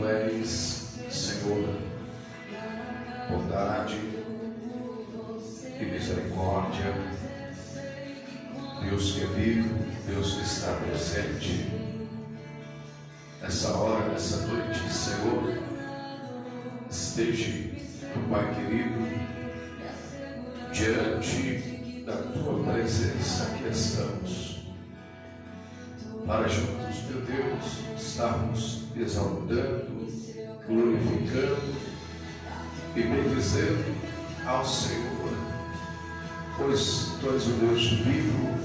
Tu és, Senhor, bondade e misericórdia, Deus que é vivo, Deus que está presente. Nessa hora, nessa noite, Senhor, esteja, Pai querido, diante da Tua presença que estamos, para juntos, meu Deus, estarmos exaltando, glorificando e bendizendo ao Senhor, pois Tu és o Deus vivo,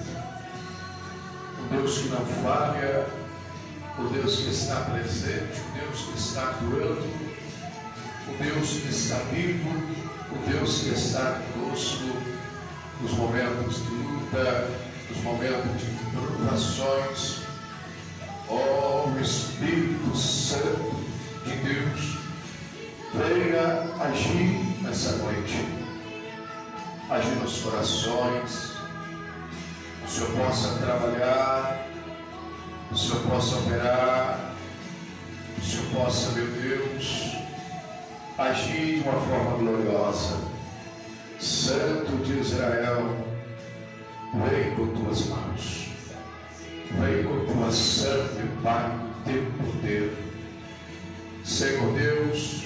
o Deus que não falha, o Deus que está presente, o Deus que está atuando, o Deus que está vivo, o Deus que está conosco nos momentos de luta, nos momentos de provações. Ó Espírito Santo de Deus, venha agir nessa noite, agir nos corações, o Senhor possa trabalhar, o Senhor possa operar, o Senhor possa, meu Deus, agir de uma forma gloriosa. Santo de Israel, vem com tuas mãos, vem com tua ação, meu Pai, do teu poder. Senhor Deus,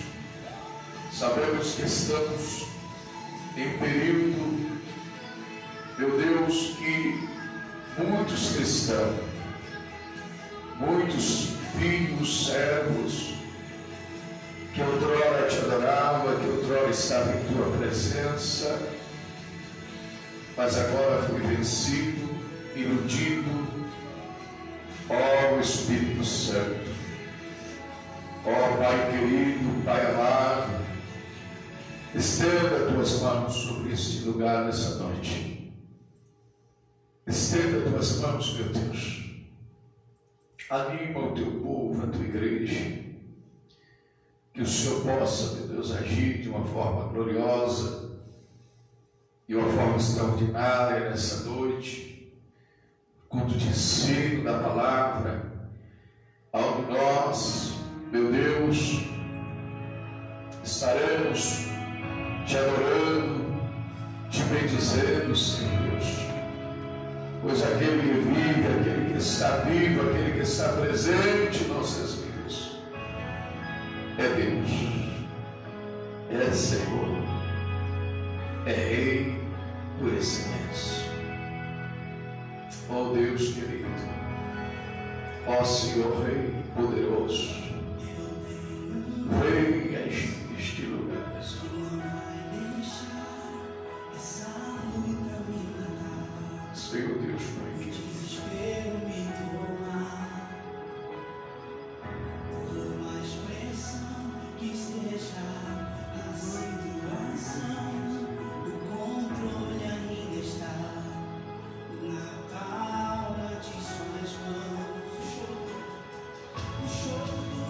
sabemos que estamos em um período, meu Deus, que muitos cristãos, muitos filhos, servos, que outrora te adorava, que outrora estava em tua presença, mas agora foi vencido, iludido. Ó Espírito Santo, ó Pai querido, Pai amado, estenda tuas mãos sobre este lugar nessa noite. Estenda tuas mãos, meu Deus. Anima o teu povo, a tua igreja, que o Senhor possa, meu Deus, agir de uma forma gloriosa, de uma forma extraordinária nessa noite, culto de ensino da palavra, onde nós, meu Deus, estaremos te adorando, te bendizendo, Senhor Deus, pois aquele que vive, aquele que está vivo, aquele que está presente em nossas vidas, é Deus, é Senhor, é Rei por excelência. Ó Deus querido, ó Senhor Rei poderoso, venha este lugar. Senhor Deus, Pai querido, O choro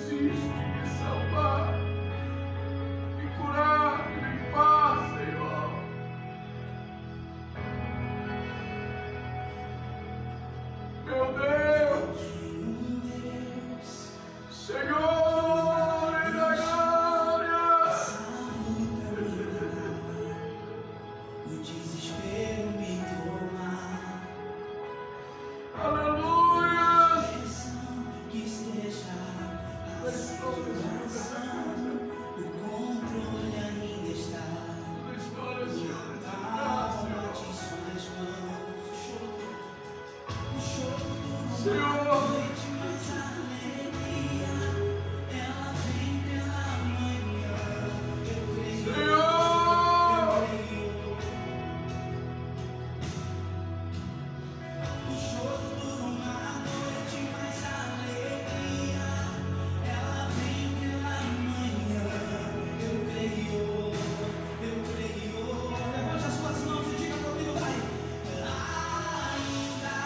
desiste de salvar, de curar, de limpar, Senhor. Meu Deus, Senhor e da glória, o desespero me tomar. aleluia. Que esteja a situação, o controle ainda está. Bate suas mãos, o choro da noite, mas a alegria, ela vem pela manhã. Eu creio, o choro dura uma noite, mas a alegria, ela vem pela manhã. Eu creio, eu creio. Levante as suas mãos e diga comigo, vai. Ainda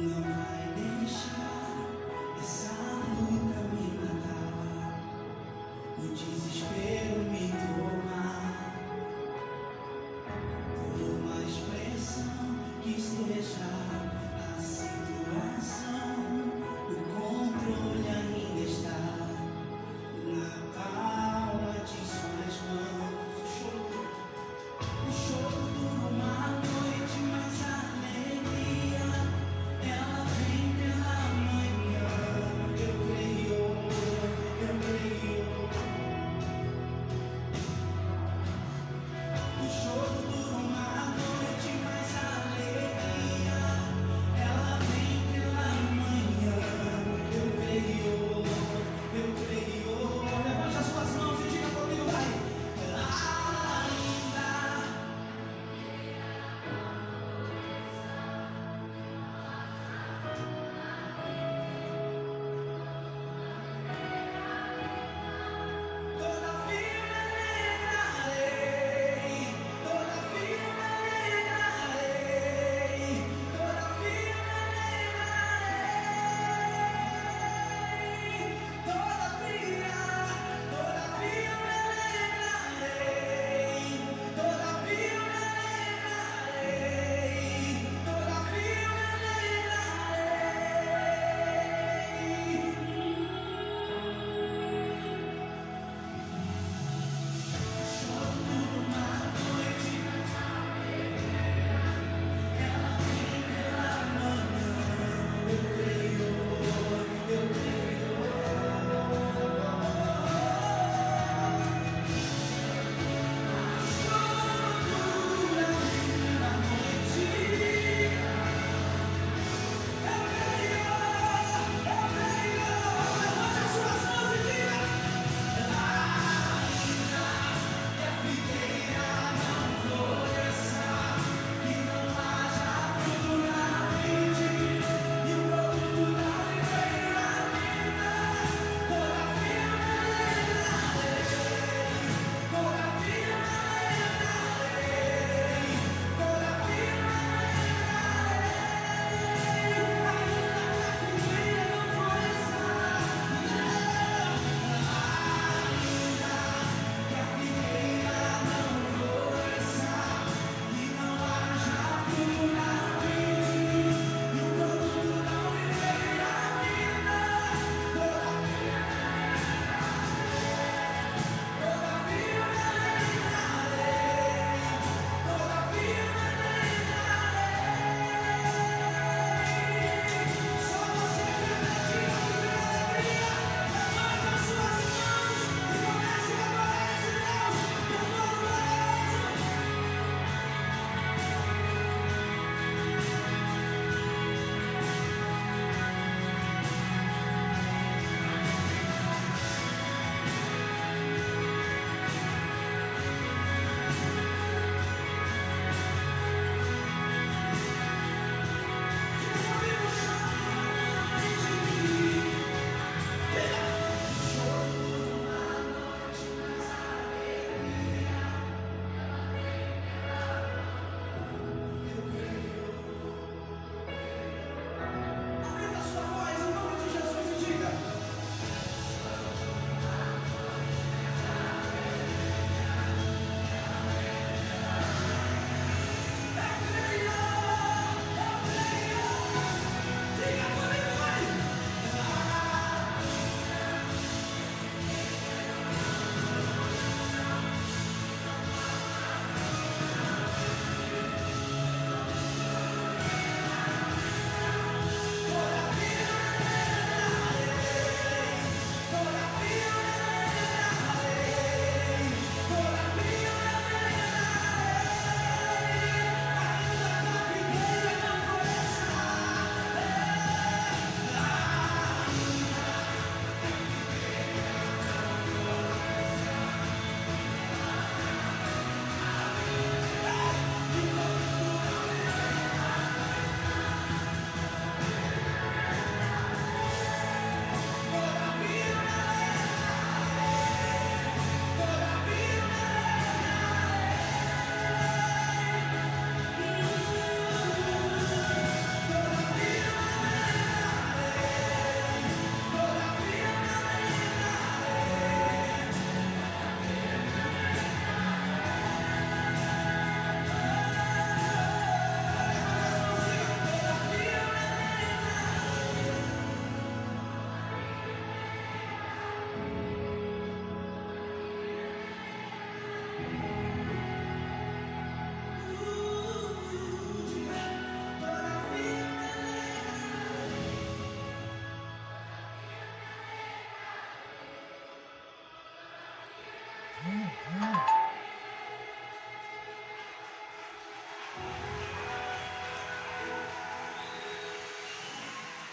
não vai deixar essa luta me matar, o desespero me tomar. Por mais pressão que esteja a situação, o controle ainda está na palma de suas mãos. O choro dura uma noite, mas a alegria ela vem pela manhã. Eu creio, eu creio. O choro dura uma noite, mas a alegria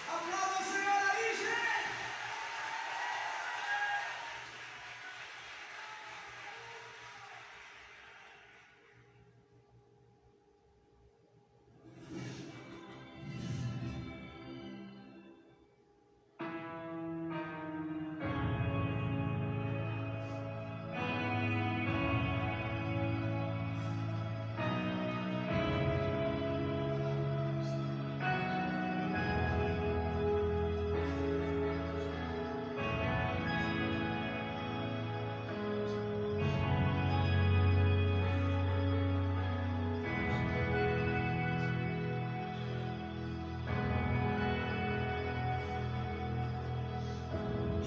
Aplauda o Senhor aí, gente!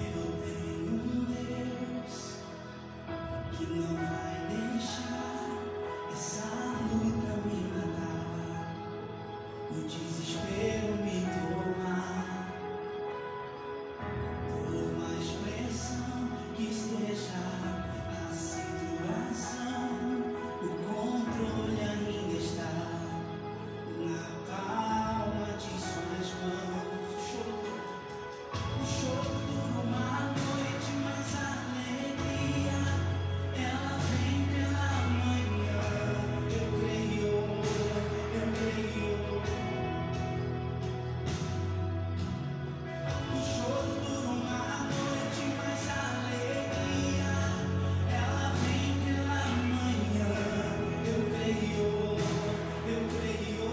Eu tenho um Deus que não vai deixar essa luta me matar, o desespero me tomar. Por mais pressão que esteja a situação, o controle ainda está na palma de suas mãos. O choro dura uma noite, mas a alegria ela vem pela manhã. Eu creio, eu creio. O choro dura uma noite, mas a alegria ela vem pela manhã. Eu creio, eu creio.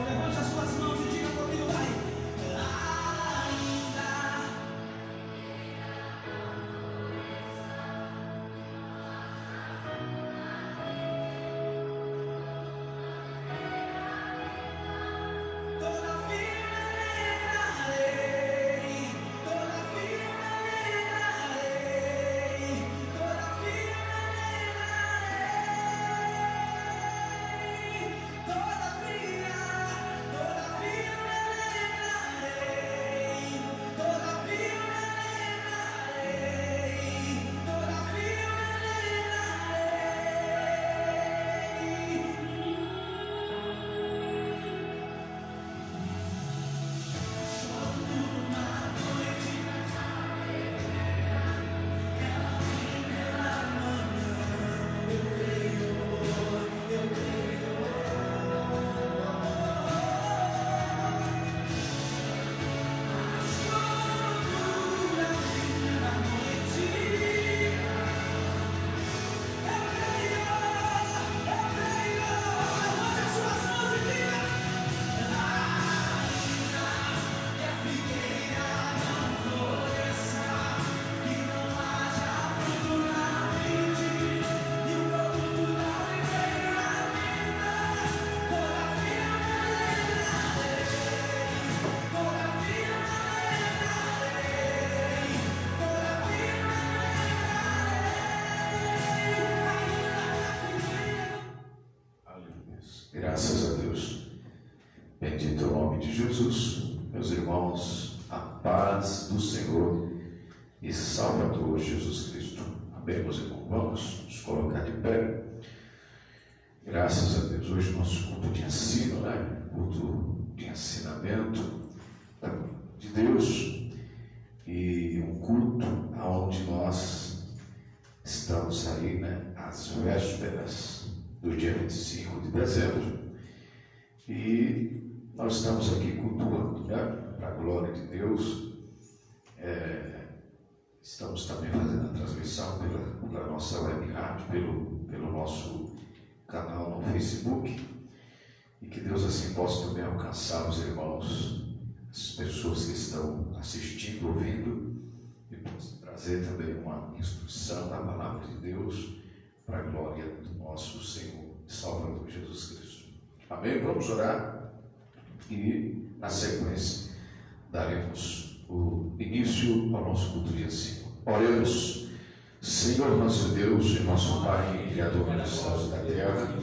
Levante as suas mãos e diga comigo, vai. Ainda. Todavia me alegrarei, todavia me alegrarei, todavia me alegrarei, todavia me alegrarei, todavia me alegrarei, todavia me Aleluia. Graças a Deus. Bendito é o nome de Jesus. Meus irmãos, a paz do Senhor e Salvador Jesus Cristo. Amém, meus irmãos? Vamos nos colocar de pé. Graças a Deus. Hoje nosso culto de ensino, né? Culto de ensinamento de Deus. E um culto onde nós estamos aí, né? Às vésperas do dia 25 de dezembro. E nós estamos aqui cultuando, né? Para a glória de Deus. Estamos também fazendo a transmissão pela nossa web rádio, pelo nosso canal no Facebook. E que Deus assim possa também alcançar os irmãos, as pessoas que estão assistindo, ouvindo, e possa trazer também uma instrução da palavra de Deus para a glória do nosso Senhor e Salvador Jesus Cristo. Amém? Vamos orar e, na sequência, daremos o início ao nosso culto de ensino. Oremos. Senhor nosso Deus e nosso Pai, Criador dos céus e da terra,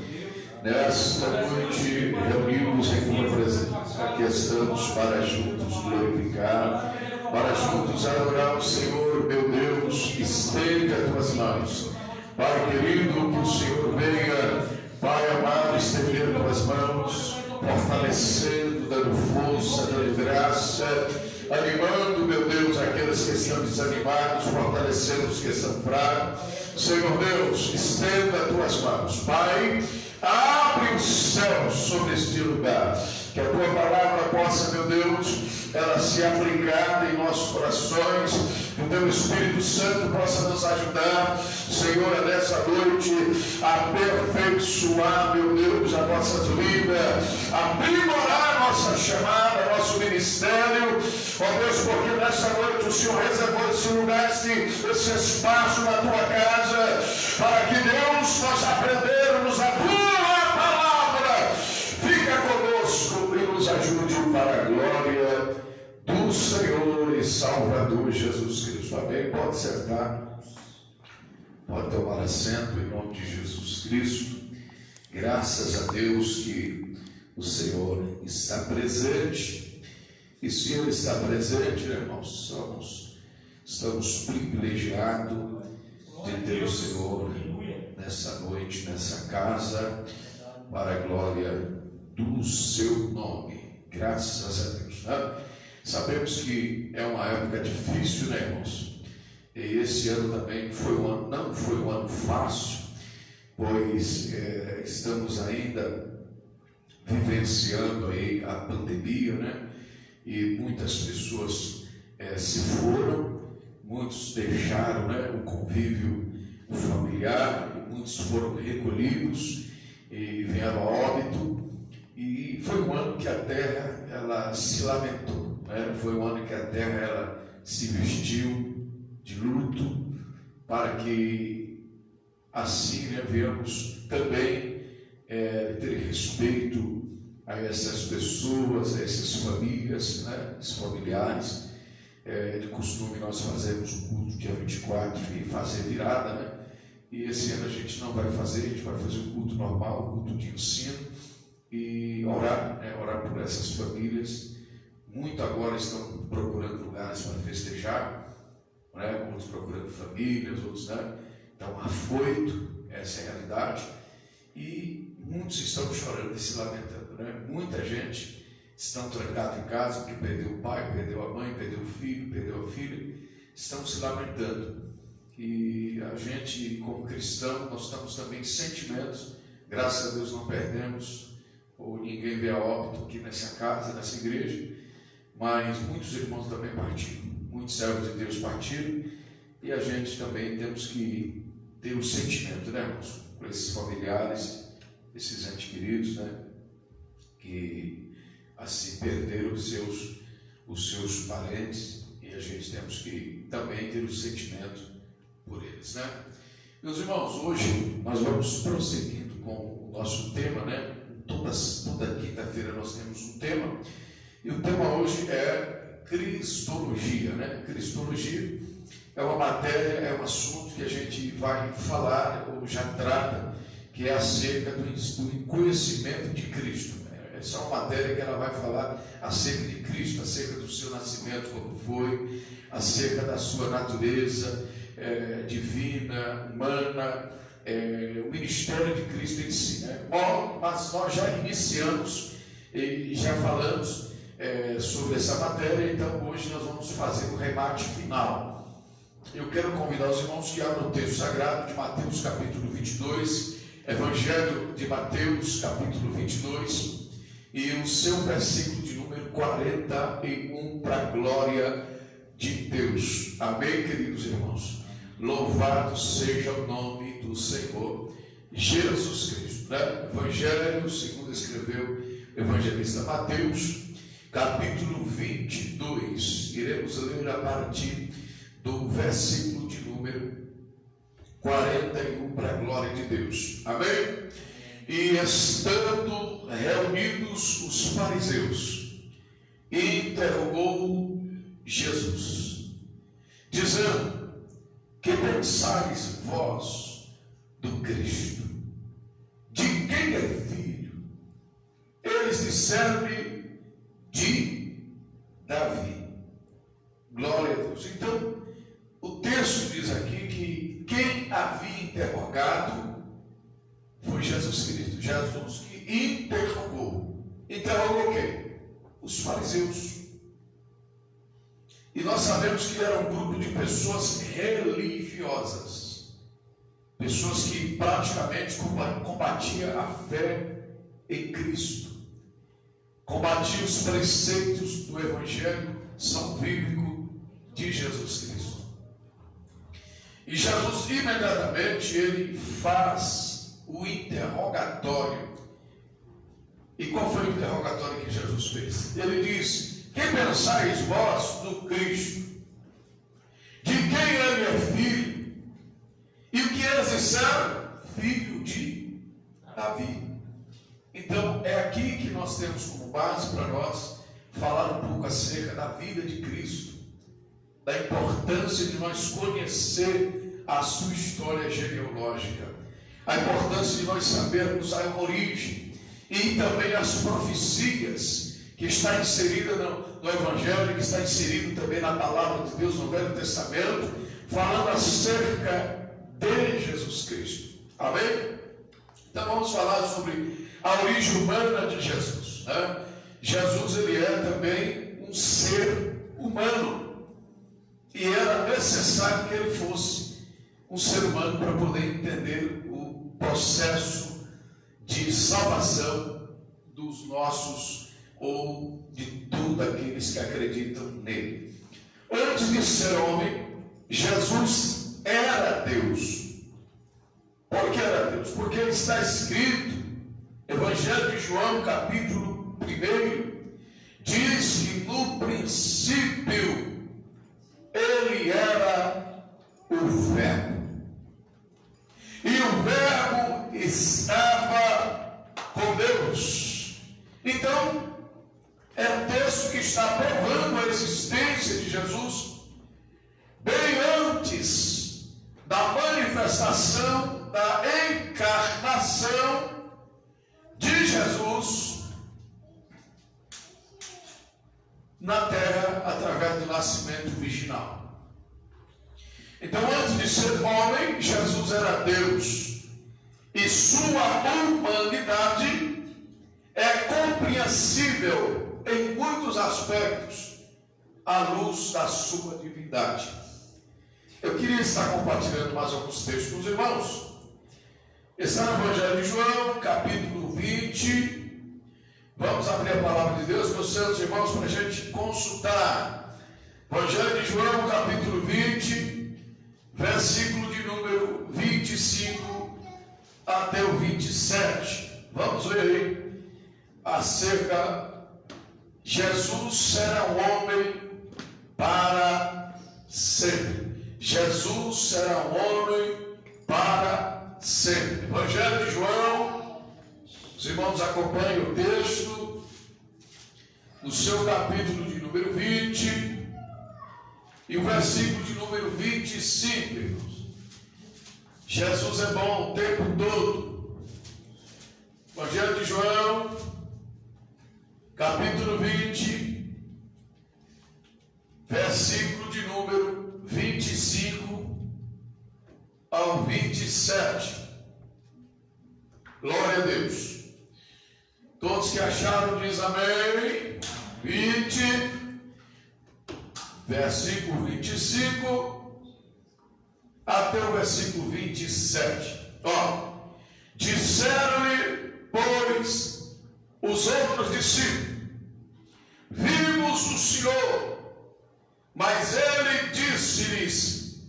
nesta noite reunidos em tua presença, aqui estamos para juntos glorificar, para juntos adorar o Senhor, meu Deus. Estende as tuas mãos Pai querido, que o Senhor venha, Pai amado, estendendo as mãos, fortalecendo, dando força, dando graça, animando, meu Deus, aqueles que estão desanimados, fortalecendo os que estão fracos. Senhor Deus, estenda as tuas mãos. Pai, abre os céus sobre este lugar, que a tua palavra possa, meu Deus, ela se aplicar em nossos corações, que o teu Espírito Santo possa nos ajudar, Senhor, nessa noite, a aperfeiçoar, meu Deus, a nossa vida, aprimorar a nossa chamada, nosso ministério, ó Deus, porque nessa noite o Senhor reservou esse lugar, esse espaço na tua casa, para que Deus, nós aprendermos a tua palavra. Fica conosco e nos ajude para a glória do Senhor e Salvador Jesus Cristo. Amém? Pode sentar, pode tomar assento em nome de Jesus Cristo. Graças a Deus que o Senhor está presente. E se Ele está presente, irmãos, estamos privilegiados de ter o Senhor nessa noite, nessa casa, para a glória do seu nome. Graças a Deus, né? Sabemos que é uma época difícil, né, irmãos? E esse ano também não foi um ano fácil, pois estamos ainda vivenciando aí a pandemia, né? E muitas pessoas se foram, muitos deixaram, né, o convívio familiar, e muitos foram recolhidos e vieram a óbito. E foi um ano que a terra ela se lamentou, né? Foi um ano que a terra ela se vestiu de luto, para que assim, né, venhamos também ter respeito a essas pessoas, a essas famílias, né, esses familiares. De costume nós fazemos o culto dia 24 e fazer virada, né? E esse ano a gente não vai fazer, a gente vai fazer o culto normal, o culto de ensino, e orar, né? Orar por essas famílias. Muito agora estão procurando lugares para festejar, né? Outros procurando famílias, outros, né? Então, afoito, essa é a realidade. E muitos estão chorando e se lamentando, né? Muita gente estão trancados em casa porque perdeu o pai, perdeu a mãe, perdeu o filho, perdeu a filha, estão se lamentando. E a gente, como cristão, nós estamos também em sentimentos. Graças a Deus não perdemos, ou ninguém veio a óbito aqui nessa casa, nessa igreja, mas muitos irmãos também partiram, muitos servos de Deus partiram, e a gente também temos que ter o sentimento, né, irmãos, para esses familiares, esses entes queridos, né, que assim perderam os seus parentes, e a gente temos que também ter o sentimento por eles, né? Meus irmãos, hoje nós vamos prosseguindo com o nosso tema, né? Toda quinta-feira nós temos um tema, e o tema hoje é Cristologia, né? Cristologia é uma matéria, é um assunto que a gente vai falar, ou já trata, que é acerca do conhecimento de Cristo. Essa é uma matéria que ela vai falar acerca de Cristo, acerca do seu nascimento, como foi, acerca da sua natureza divina, humana, o ministério de Cristo em si, né? Bom, mas nós já iniciamos e já falamos sobre essa matéria, então hoje nós vamos fazer o remate final. Eu quero convidar os irmãos que abram o texto sagrado de Mateus capítulo 22, Evangelho de Mateus capítulo 22, e o seu versículo de número 41, para a glória de Deus. Amém, queridos irmãos? Louvado seja o nome do Senhor Jesus Cristo, né? Evangelho segundo escreveu o evangelista Mateus, capítulo 22. Iremos ler a partir do versículo de número 41, para a glória de Deus. Amém? E estando reunidos os fariseus, interrogou Jesus, dizendo: que pensais vós do Cristo? De quem é filho? Eles disseram-lhe: de Davi. Glória a Deus. Então, o texto diz aqui que quem havia interrogado foi Jesus Cristo. Jesus que interrogou. Interrogou quem? Os fariseus. E nós sabemos que era um grupo de pessoas religiosas. Pessoas que praticamente combatiam a fé em Cristo. Combatiam os preceitos do Evangelho salvífico de Jesus Cristo. E Jesus imediatamente ele faz o interrogatório. E qual foi o interrogatório que Jesus fez? Ele diz: que pensais vós do Cristo? De quem ele é filho? E o que eles disseram? Filho de Davi. Então é aqui que nós temos como base para nós falar um pouco acerca da vida de Cristo, da importância de nós conhecer a sua história genealógica, a importância de nós sabermos a origem e também as profecias que está inserida no Evangelho, que está inserido também na palavra de Deus no Velho Testamento, falando acerca de Jesus Cristo. Amém? Então vamos falar sobre a origem humana de Jesus, né? Jesus ele é também um ser humano e era necessário que ele fosse um ser humano para poder entender o processo de salvação dos nossos ou de todos aqueles que acreditam nele. Antes de ser homem, Jesus era Deus. Por que era Deus? Porque está escrito, Evangelho de João, capítulo 1, diz que no princípio ele era o Verbo. E o Verbo estava com Deus. Então, é um texto que está provando a existência de Jesus bem antes da manifestação, da encarnação de Jesus na terra através do nascimento virginal. Então, antes de ser homem, Jesus era Deus. E sua humanidade é compreensível em muitos aspectos à luz da sua divindade. Eu queria estar compartilhando mais alguns textos com os irmãos. Está no Evangelho de João, capítulo 20. Vamos abrir a palavra de Deus, meus santos irmãos, para a gente consultar. Evangelho de João, capítulo 20, versículo de número 25 até o 27. Vamos ver aí acerca Jesus será um homem para sempre. Jesus será um homem para sempre. Evangelho de João, os irmãos acompanhem o texto, no seu capítulo de número 20 e o versículo de número 25. Irmãos. Jesus é bom o tempo todo. Evangelho de João, capítulo 20, versículo de número 25 ao 27. Glória a Deus. Todos que acharam, diz amém. 20, versículo 25 até o versículo 27. Disseram-lhe, pois, os outros discípulos: vimos o Senhor. Mas ele disse-lhes: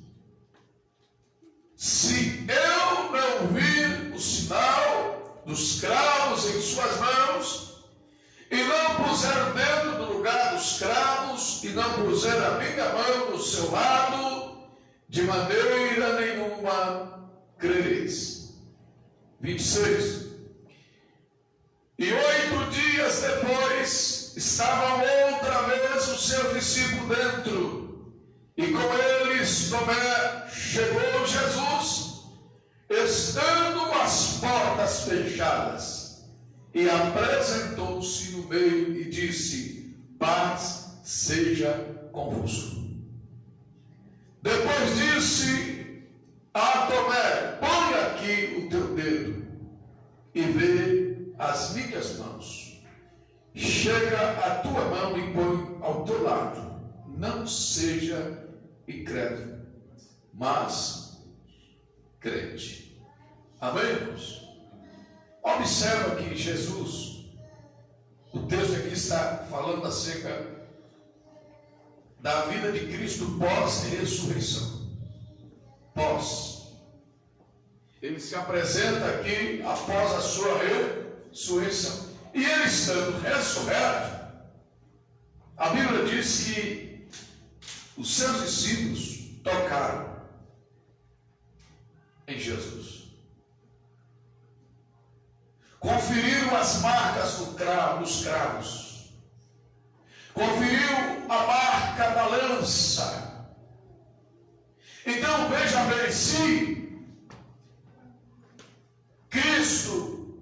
se eu não vir o sinal dos cravos em suas mãos, e não puser o dedo no lugar dos cravos, e não puser a minha mão no seu lado, de maneira nenhuma crereis. 26. E 8 dias depois, estavam outra vez os seus discípulos dentro, e com eles Tomé. Chegou Jesus, estando as portas fechadas, e apresentou-se no meio e disse: paz seja convosco. Depois disse a Tomé: e vê as minhas mãos. Chega a tua mão e põe ao teu lado. Não seja incrédulo, mas crente. Amém, irmãos? Observa que Jesus, o texto aqui está falando acerca da vida de Cristo pós-ressurreição. Ele se apresenta aqui após a sua ressurreição. E ele estando ressurreto, a Bíblia diz que os seus discípulos tocaram em Jesus. Conferiram as marcas dos cravos. Conferiram a marca da lança. Então veja bem, se Cristo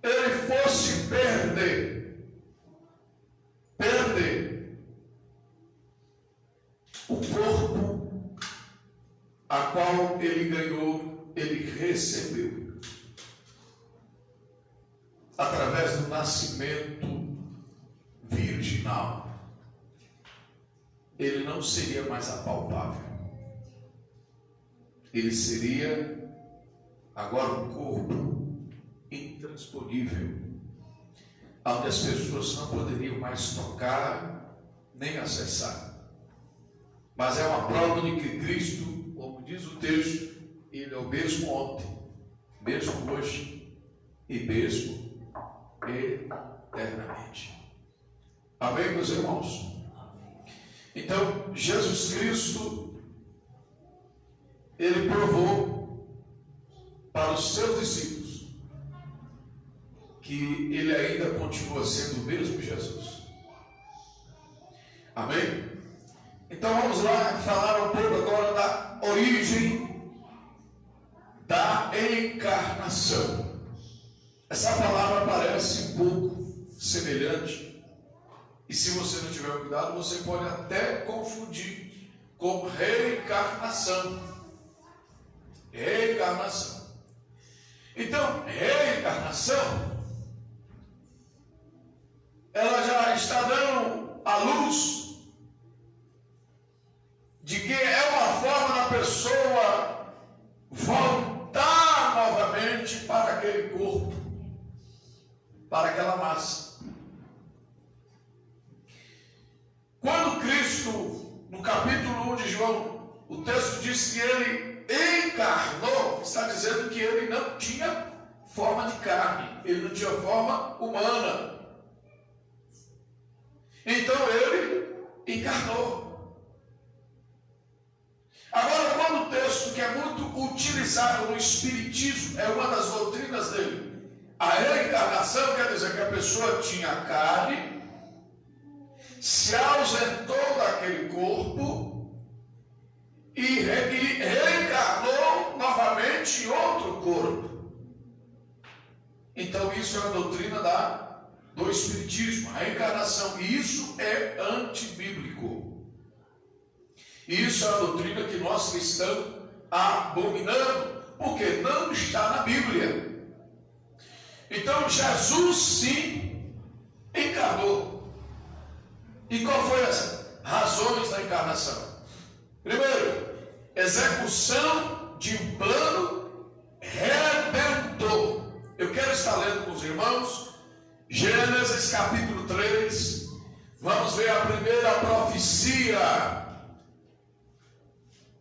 ele fosse perder o corpo a qual ele ganhou, ele recebeu através do nascimento virginal, ele não seria mais apalpável. Ele seria agora um corpo intransponível, onde as pessoas não poderiam mais tocar nem acessar. Mas é uma prova de que Cristo, como diz o texto, ele é o mesmo ontem, mesmo hoje e mesmo eternamente. Amém, meus irmãos? Então, Jesus Cristo, ele provou para os seus discípulos que ele ainda continua sendo o mesmo Jesus. Amém? Então vamos lá falar um pouco agora da origem da encarnação. Essa palavra parece um pouco semelhante, e se você não tiver cuidado, você pode até confundir com reencarnação. Reencarnação. Então, reencarnação, ela já está dando à luz de que é uma forma da pessoa voltar novamente para aquele corpo, para aquela massa. Quando Cristo, no capítulo 1 de João, o texto diz que ele encarnou, está dizendo que ele não tinha forma de carne, ele não tinha forma humana. Então ele encarnou. Agora, quando o texto que é muito utilizado no Espiritismo, é uma das doutrinas dele, a reencarnação quer dizer que a pessoa tinha carne, se ausentou daquele corpo e reencarnou novamente em outro corpo. Então isso é a doutrina do Espiritismo, a reencarnação, e isso é antibíblico. Isso é a doutrina que nós cristãos abominamos, porque não está na Bíblia. Então Jesus sim encarnou. E qual foi as razões da encarnação? Primeiro, execução de um plano redentor. Eu quero estar lendo com os irmãos Gênesis capítulo 3. Vamos ver a primeira profecia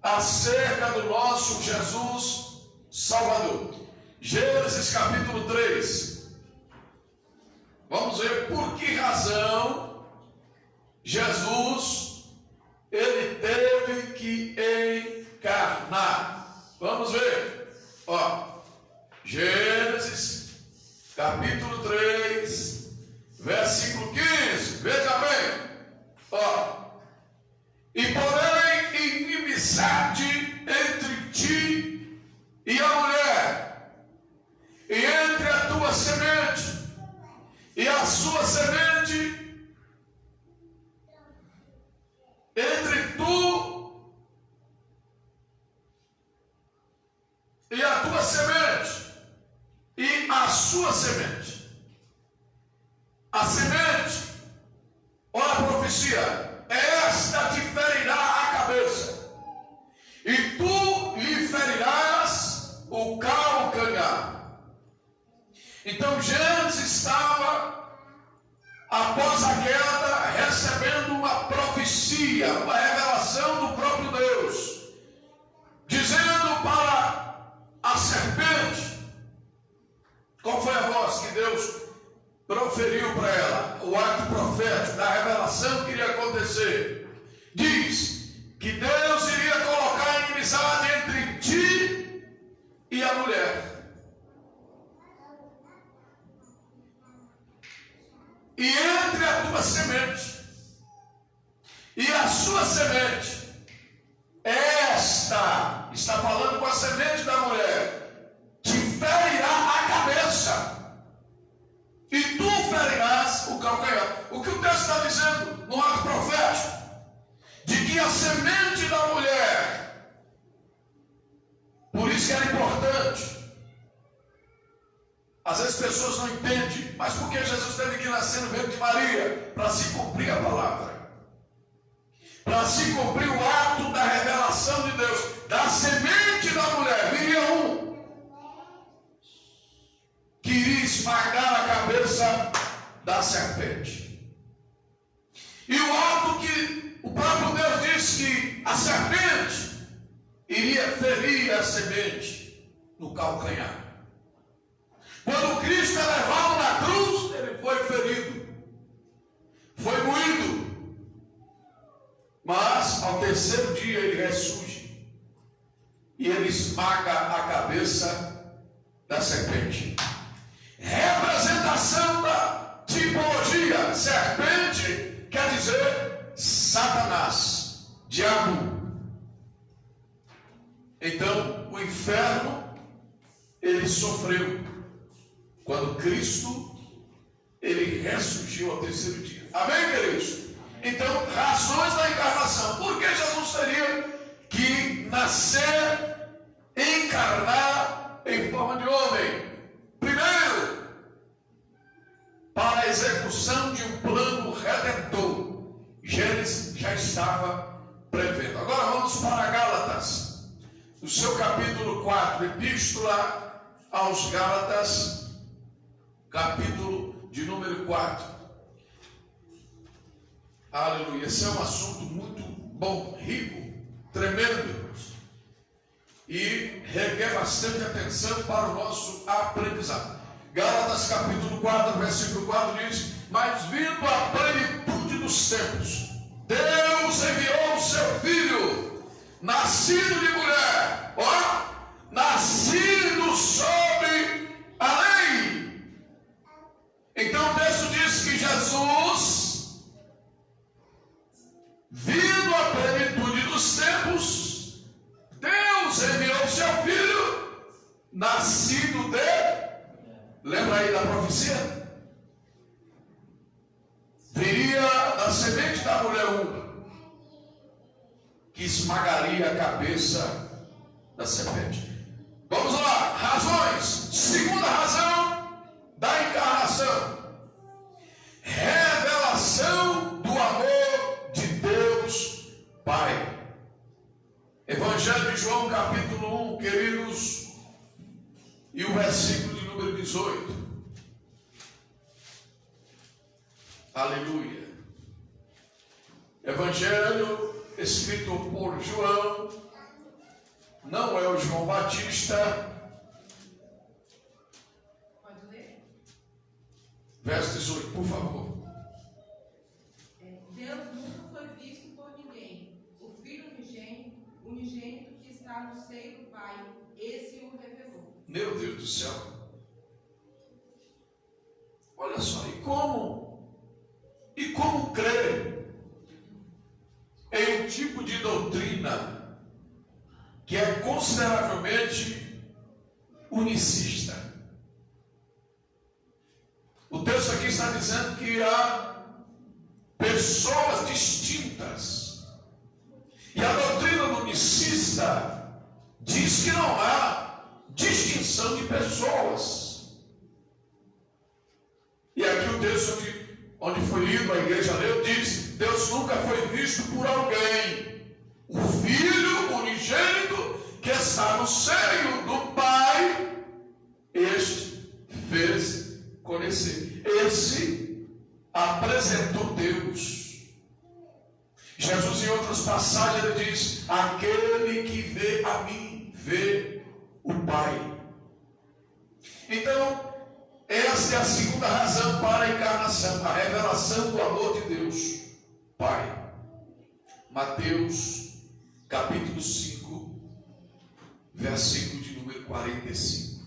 acerca do nosso Jesus Salvador. Gênesis capítulo 3. Vamos ver por que razão Jesus ele teve que encarnar. Vamos ver. Gênesis capítulo 3, versículo 15. Veja bem. E porém inimizade entre ti e a mulher, e entre a tua semente e a sua semente, entre tu e a tua semente, sua semente. A semente, olha a profecia, esta te ferirá a cabeça, e tu lhe ferirás o calcanhar. Então Gênesis estava, após a queda, recebendo uma profecia, uma revelação do próprio Deus, dizendo para a serpente, qual foi a voz que Deus proferiu para ela? O ato profético da revelação que iria acontecer. Diz que Deus iria colocar a inimizade entre ti e a mulher, e entre a tua semente e a sua semente. Esta, está falando com a semente da mulher, te ferirá a cabeça, e tu ferirás o calcanhar. O que o texto está dizendo no ato profético? De que a semente da mulher, por isso que era importante. Às vezes as pessoas não entendem, mas por que Jesus teve que nascer no ventre de Maria? Para se cumprir a palavra, para se cumprir o ato da revelação de Deus. Da semente da mulher viria um que iria esmagar a cabeça da serpente. E o ato que o próprio Deus disse que a serpente iria ferir a semente no calcanhar. Quando Cristo é levado na cruz, ele foi ferido, foi moído, mas ao terceiro dia ele ressurge e ele esmaga a cabeça da serpente. Representação da tipologia. Serpente quer dizer Satanás, diabo. Então o inferno ele sofreu quando Cristo ele ressurgiu ao terceiro dia. Amém, queridos? Então, razões da encarnação. Por que Jesus teria que nascer, encarnar em forma de homem? Primeiro, para a execução de um plano redentor. Gênesis já estava prevendo. Agora vamos para Gálatas, o seu capítulo 4, epístola aos Gálatas, capítulo de número 4. Aleluia. Esse é um assunto muito bom, rico, tremendo, e requer bastante atenção para o nosso aprendizado. Gálatas capítulo 4, versículo 4 diz: mas vindo a plenitude dos tempos, Deus enviou o seu Filho, nascido de mulher, nascido sobre a lei. Então o texto diz que Jesus, vindo à plenitude dos tempos, Deus enviou seu Filho, nascido de... Lembra aí da profecia? Viria da semente da mulher que esmagaria a cabeça da serpente. Vamos lá, razões. Segunda razão da encarnação: revelação do amor de Deus Pai. Evangelho de João capítulo 1, queridos, e o versículo de número 18. Aleluia. Evangelho escrito por João, não é o João Batista. Pode ler? Verso 18, por favor. Deus nunca foi visto por ninguém. O Filho unigênito que está no seio do Pai, esse o revelou. Meu Deus do céu. Olha só, e como crer em um tipo de doutrina que é consideravelmente unicista. O texto aqui está dizendo que há pessoas distintas, e a doutrina unicista diz que não há distinção de pessoas. texto onde foi lido, a igreja leu, diz: Deus nunca foi visto por alguém. O Filho unigênito que está no seio do Pai, este fez conhecer. Esse apresentou Deus. Jesus, em outras passagens, ele diz: aquele que vê a mim, vê o Pai. Então, esta é a segunda razão para a encarnação, a revelação do amor de Deus Pai. Mateus capítulo 5, versículo de número 45.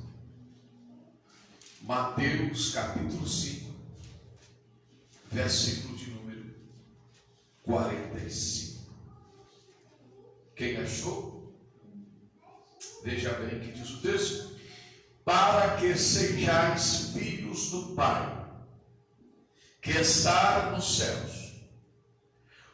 Mateus capítulo 5, versículo de número 45. Quem achou? Veja bem o que diz o texto: para que sejais filhos do Pai, que está nos céus,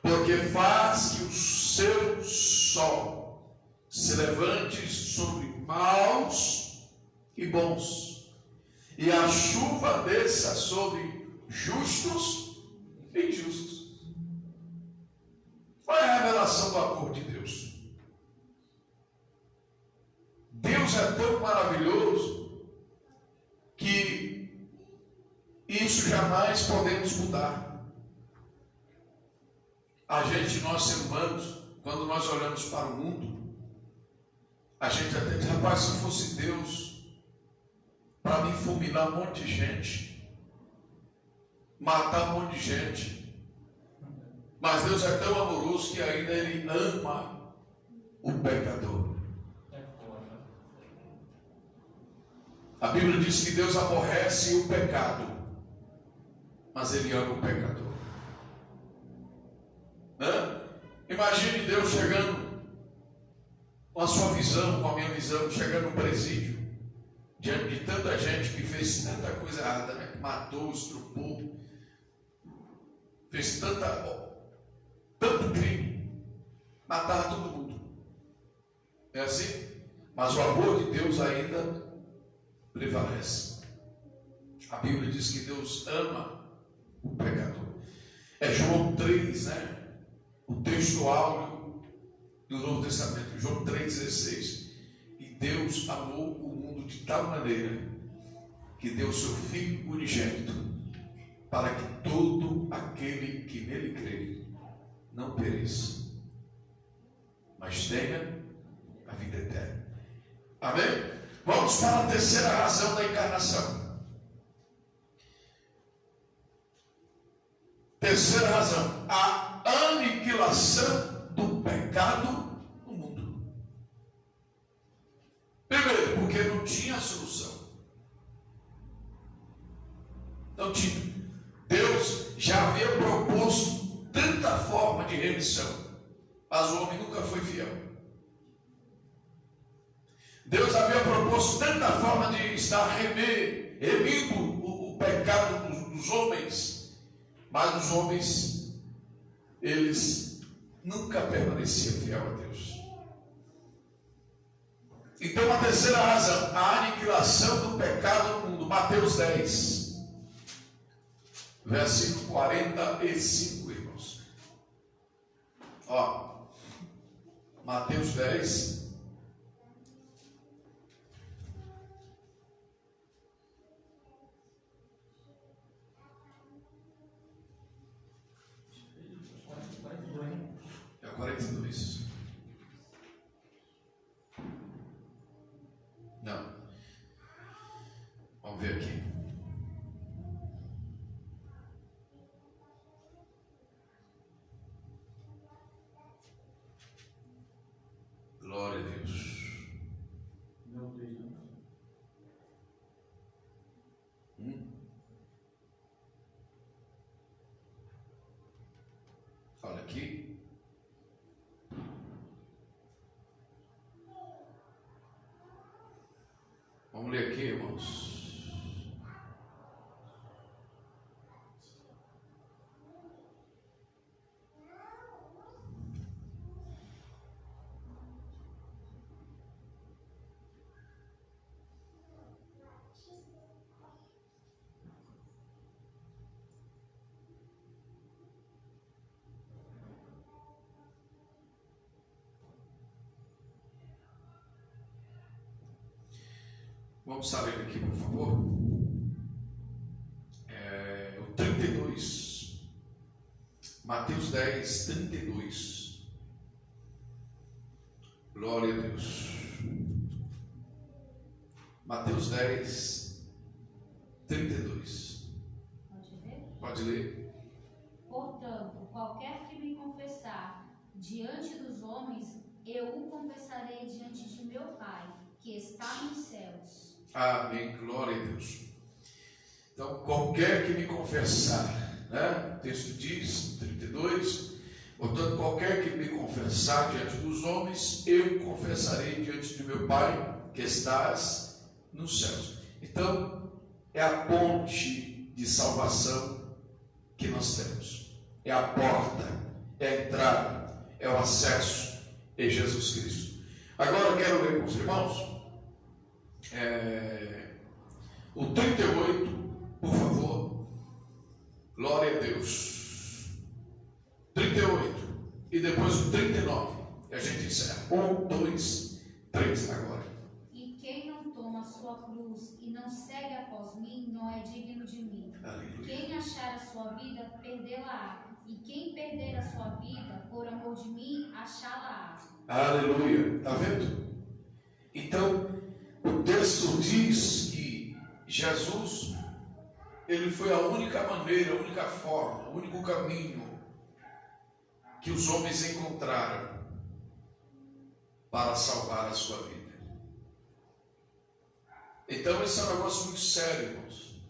porque faz que o seu sol se levante sobre maus e bons, e a chuva desça sobre justos e injustos. Qual é a revelação do amor de Deus? Deus é tão maravilhoso que isso jamais podemos mudar. A gente, nós seres humanos, quando nós olhamos para o mundo, a gente até diz: rapaz, se fosse Deus para me fulminar um monte de gente, matar um monte de gente, mas Deus é tão amoroso que ainda Ele ama o pecador. A Bíblia diz que Deus aborrece o pecado, mas Ele ama o pecador. Imagine Deus chegando com a sua visão, com a minha visão, chegando no presídio, diante de tanta gente que fez tanta coisa errada, né? Que matou, estrupou, fez tanto crime, matava todo mundo. É assim? Mas o amor de Deus ainda prevalece. A Bíblia diz que Deus ama o pecador. É João 3, né? O texto áureo do Novo Testamento, João 3,16. E Deus amou o mundo de tal maneira que deu seu Filho unigênito, para que todo aquele que nele crê não pereça, mas tenha a vida eterna. Amém? Vamos para a terceira razão da encarnação. Terceira razão: a aniquilação do pecado no mundo. Primeiro, porque não tinha solução. Não tinha. Deus já havia proposto tanta forma de remissão, mas o homem nunca foi fiel. Deus havia proposto tanta forma de estar remindo o pecado dos homens, mas os homens, eles nunca permaneciam fiel a Deus. Então, a terceira razão, a aniquilação do pecado no mundo. Mateus 10, versículo 45, irmãos. Ó, Mateus 10, é 42. Não. Vamos ver aqui. Glória a Deus. Olha aqui. Vamos ler aqui, irmãos. Vamos sair aqui, por favor. O 32. Mateus 10, 32. Glória a Deus. Mateus 10, 32. Pode ver? Pode ler. Portanto, qualquer que me confessar diante dos homens, eu o confessarei diante de meu Pai, que está nos céus. Amém, glória a Deus. Então, qualquer que me confessar, né? O texto diz, 32, portanto, qualquer que me confessar diante dos homens, eu confessarei diante de meu Pai, que estás nos céus. Então, é a ponte de salvação que nós temos. É a porta, é a entrada, é o acesso em Jesus Cristo. Agora eu quero ler com os irmãos o 38, por favor. Glória a Deus. 38 e depois o 39 e a gente encerra. 1, 2, 3 agora. E quem não toma a sua cruz e não segue após mim, não é digno de mim. Aleluia. Quem achar a sua vida, perdê-la-á. E quem perder a sua vida, por amor de mim, achá-la-á. Aleluia. Está vendo? Então, o texto diz que Jesus, ele foi a única maneira, a única forma, o único caminho que os homens encontraram para salvar a sua vida. Então, esse é um negócio muito sério, irmãos.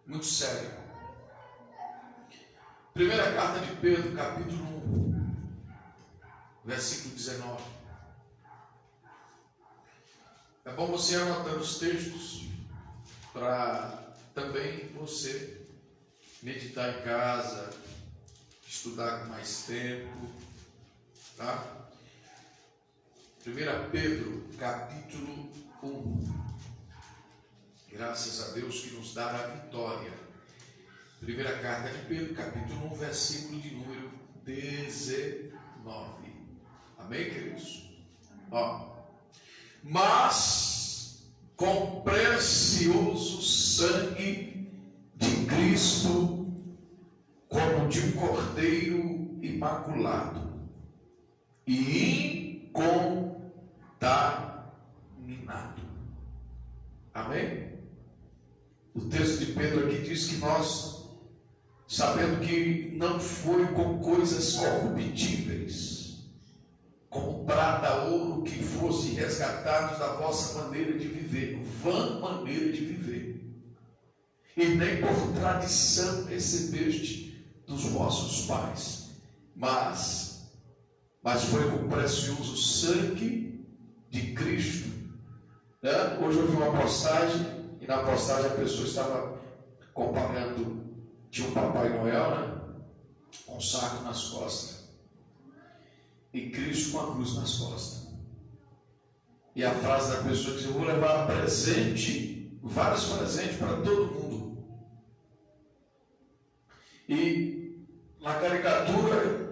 Muito sério. Primeira carta de Pedro, capítulo 1, versículo 19. É bom você anotar os textos para também você meditar em casa, estudar com mais tempo, tá? 1 Pedro, capítulo 1. Graças a Deus que nos dá a vitória. Primeira carta de Pedro, capítulo 1, versículo de número 19. Amém, queridos? Ó. Mas com precioso sangue de Cristo, como de um cordeiro imaculado e incontaminado. Amém? O texto de Pedro aqui diz que nós, sabendo que não foi com coisas corruptíveis, como prata, ouro, que fosse resgatados da vossa maneira de viver, vã maneira de viver, e nem por tradição recebeste dos vossos pais, mas foi com o precioso sangue de Cristo. Né? Hoje eu vi uma postagem, e na postagem a pessoa estava comparando, tinha um Papai Noel, né? Com um saco nas costas, e Cristo com a cruz nas costas. E a frase da pessoa diz: eu vou levar presente, vários presentes para todo mundo. E na caricatura,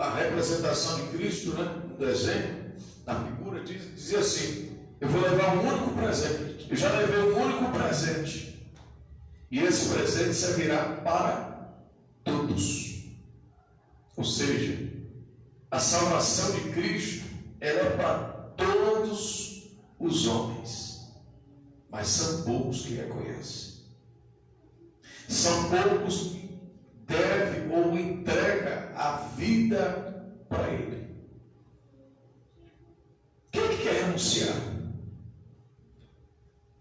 a representação de Cristo, né, no desenho, na figura, dizia assim: eu vou levar um único presente. Eu já levei um único presente, e esse presente servirá para todos. Ou seja, a salvação de Cristo, ela é para todos os homens, mas são poucos que reconhecem. São poucos que devem ou entregam a vida para Ele. Quem é que quer renunciar?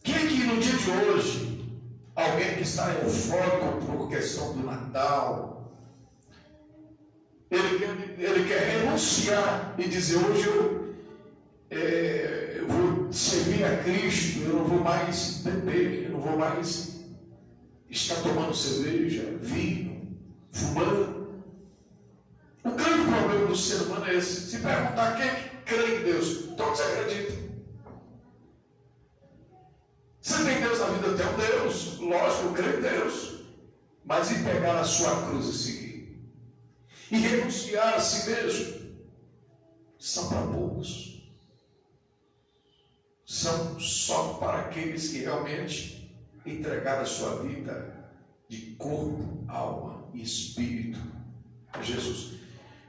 Quem é que no dia de hoje, alguém que está eufórico por questão do Natal, ele quer renunciar e dizer: hoje eu vou servir a Cristo, eu não vou mais beber, eu não vou mais estar tomando cerveja, vinho, fumando. O grande problema do ser humano é esse. Se perguntar quem é que crê em Deus, todos acreditam. Você tem Deus na vida? Tem um Deus, lógico, eu creio em Deus, mas e pegar a sua cruz e seguir? E renunciar a si mesmo, são para poucos. são só para aqueles que realmente entregaram a sua vida de corpo, alma e espírito a Jesus.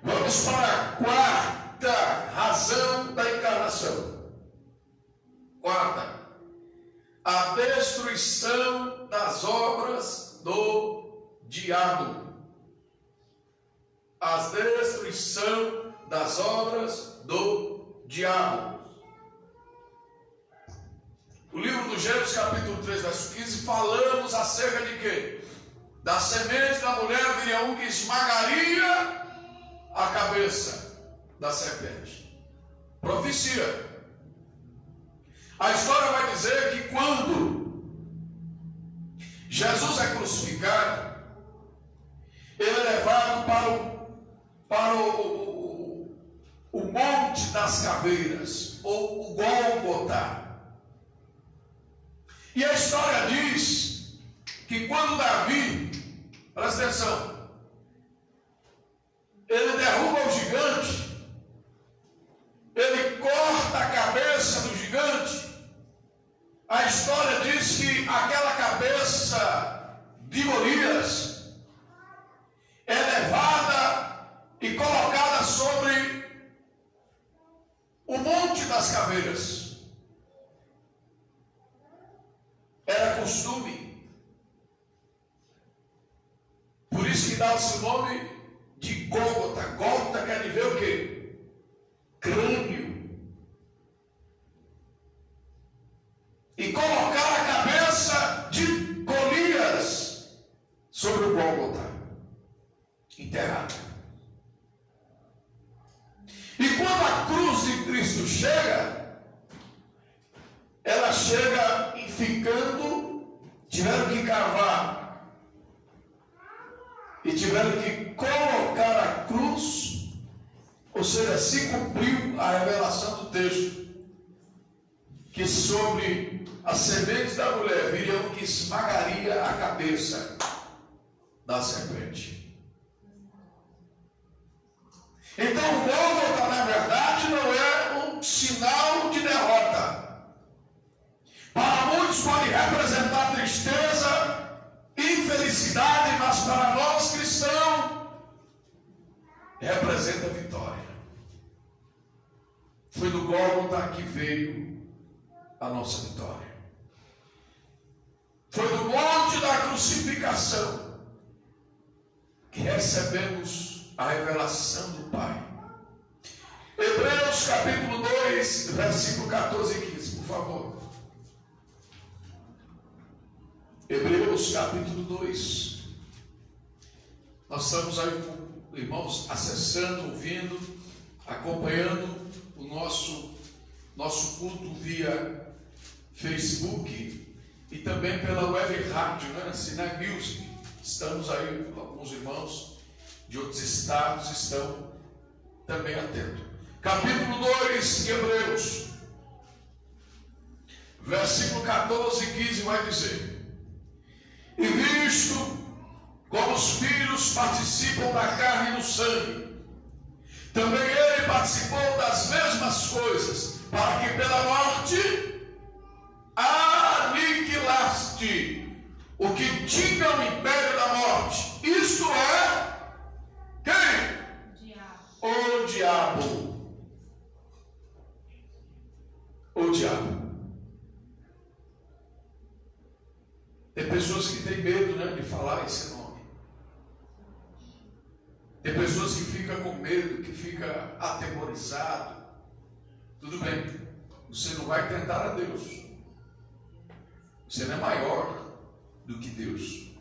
Vamos para a quarta razão da encarnação. Quarta, a destruição das obras do diabo. A destruição das obras do diabo. O livro do Gênesis, capítulo 3, verso 15, falamos acerca de quê? Da semente da mulher viria um que esmagaria a cabeça da serpente. Profecia. A história vai dizer que quando Jesus é crucificado, ele é levado para o Monte das Caveiras, ou o Gólgota. E a história diz que quando Davi, presta atenção, ele derruba o gigante, ele corta a cabeça do gigante. A história diz que aquela cabeça de Golias é levada e colocada sobre o Monte das Caveiras. Era costume. Por isso que dá-se o nome de Gólgota. Gólgota quer dizer o quê? Crânio. E colocar a cabeça de Golias sobre o Gólgota, enterrado. E quando a cruz de Cristo chega, ela chega ficando, tiveram que cavar e tiveram que colocar a cruz, ou seja, se cumpriu a revelação do texto, que sobre a semente da mulher viria um que esmagaria a cabeça da serpente. Então o Gólgota, na verdade, não é um sinal de derrota. Para muitos pode representar tristeza, infelicidade, mas para nós cristãos representa vitória. Foi do Gólgota que veio a nossa vitória. Foi do monte da crucificação que recebemos a revelação do Pai. Hebreus capítulo 2, versículo 14 e 15, por favor. Hebreus capítulo 2. Nós estamos aí com irmãos acessando, ouvindo, acompanhando o nosso culto via Facebook e também pela web rádio, né? Sinai Music. Estamos aí, alguns irmãos de outros estados estão também atentos. Capítulo 2 de Hebreus, versículo 14 e 15 vai dizer: e visto como os filhos participam da carne e do sangue, também ele participou das mesmas coisas, para que pela morte aniquilaste o que tinha o império da morte. Isto é, quem? O diabo. O diabo. Tem pessoas que têm medo, né, de falar esse nome. Tem pessoas que ficam com medo, que ficam atemorizadas. Tudo bem, você não vai tentar a Deus. Você não é maior do que Deus.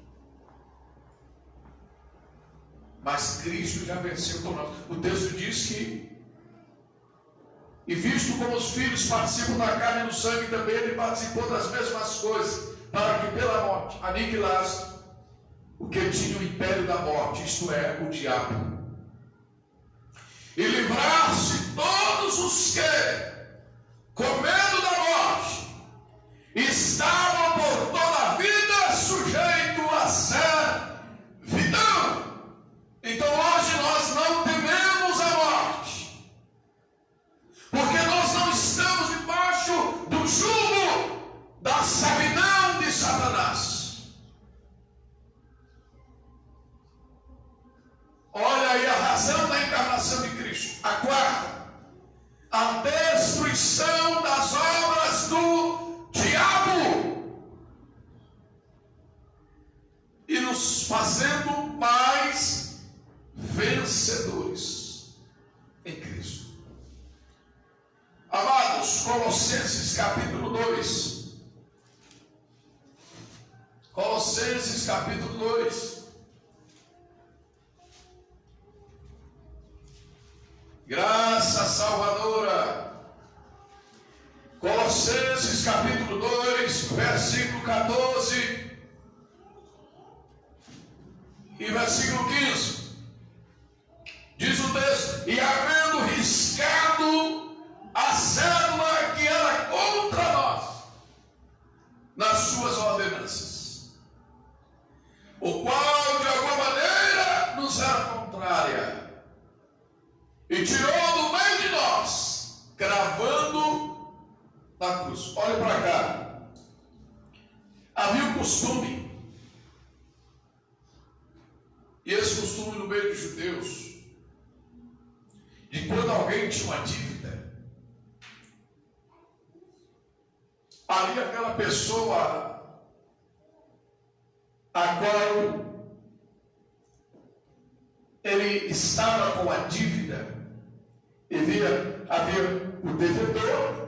Mas Cristo já venceu por nós. O texto diz que, e visto como os filhos participam da carne e do sangue, também ele participou das mesmas coisas, para que pela morte aniquilasse o que tinha o império da morte, isto é, o diabo, e livrar-se todos os que, com medo da morte, estavam por toda a vida sujeitos a servidão. Então hoje nós não tememos a morte, porque nós não estamos debaixo do fazendo mais vencedores em Cristo. Amados, Colossenses capítulo 2. Colossenses capítulo 2. Graça salvadora. Colossenses capítulo 2, versículo 14 e versículo 15. Diz o texto: e havendo riscado a cédula que era contra nós nas suas ordenanças, o qual de alguma maneira nos era contrária, e tirou do meio de nós, cravando na cruz. Olha para cá. Havia um costume, e esse costume no meio dos judeus, de quando alguém tinha uma dívida, ali aquela pessoa a qual ele estava com a dívida, havia o devedor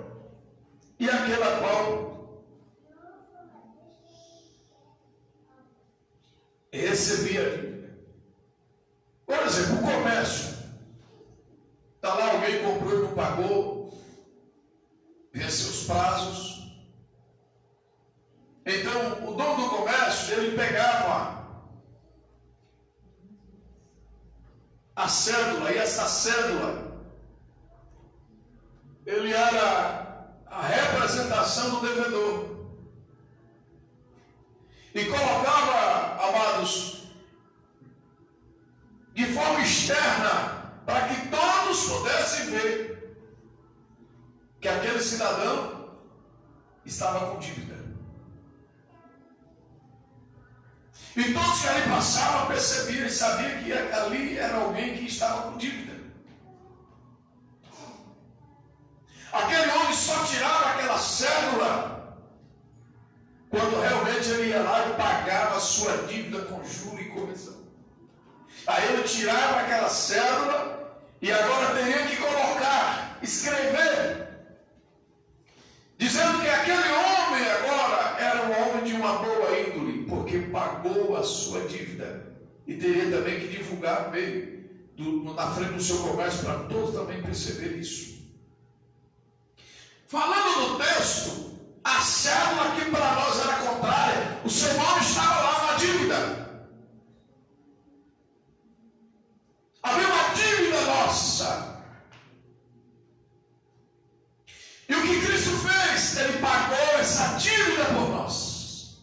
e aquele a qual recebia a dívida. Por exemplo, o comércio. Está lá, alguém comprou e não pagou, venceu os prazos. Então, o dono do comércio, ele pegava a cédula, e essa cédula, ele era a representação do devedor. E colocava, amados, de forma externa, para que todos pudessem ver que aquele cidadão estava com dívida. E todos que ali passavam percebiam e sabiam que ali era alguém que estava com dívida. Aquele homem só tirava aquela cédula quando realmente ele ia lá e pagava a sua dívida com juros e comissão. Aí ele tirava aquela cédula e agora teria que colocar, escrever, dizendo que aquele homem agora era um homem de uma boa índole, porque pagou a sua dívida. E teria também que divulgar na frente do seu comércio para todos também perceber isso. Falando no texto, a cédula que para nós era contrária, o seu nome estava lá na dívida. Havia uma dívida nossa. E o que Cristo fez? Ele pagou essa dívida por nós.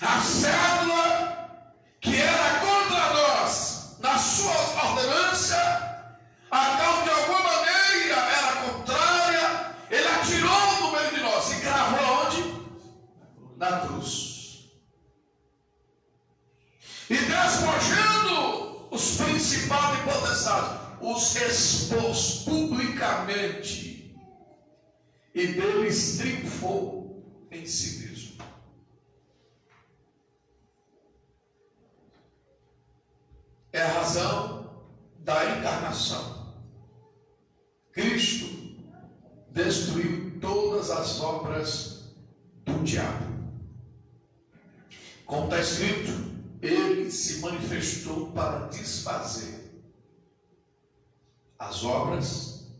A cédula que era contra nós, na sua ordenança, a qual de alguma maneira era contrária, ele atirou no meio de nós e cravou onde? Na cruz. E despojando os principados e potestades, os expôs publicamente, e deles triunfou em si mesmo. É a razão da encarnação. Cristo destruiu todas as obras do diabo. Como está escrito, ele se manifestou para desfazer as obras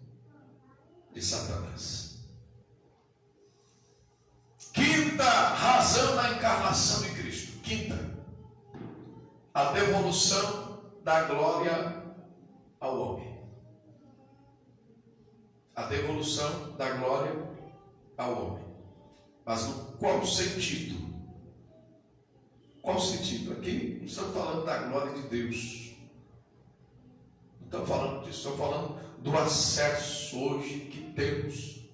de Satanás. Quinta razão da encarnação de Cristo. Quinta, a devolução da glória ao homem. A devolução da glória ao homem. Mas qual sentido? Qual sentido? Aqui não estamos falando da glória de Deus. Não estamos falando disso. Estamos falando do acesso hoje que temos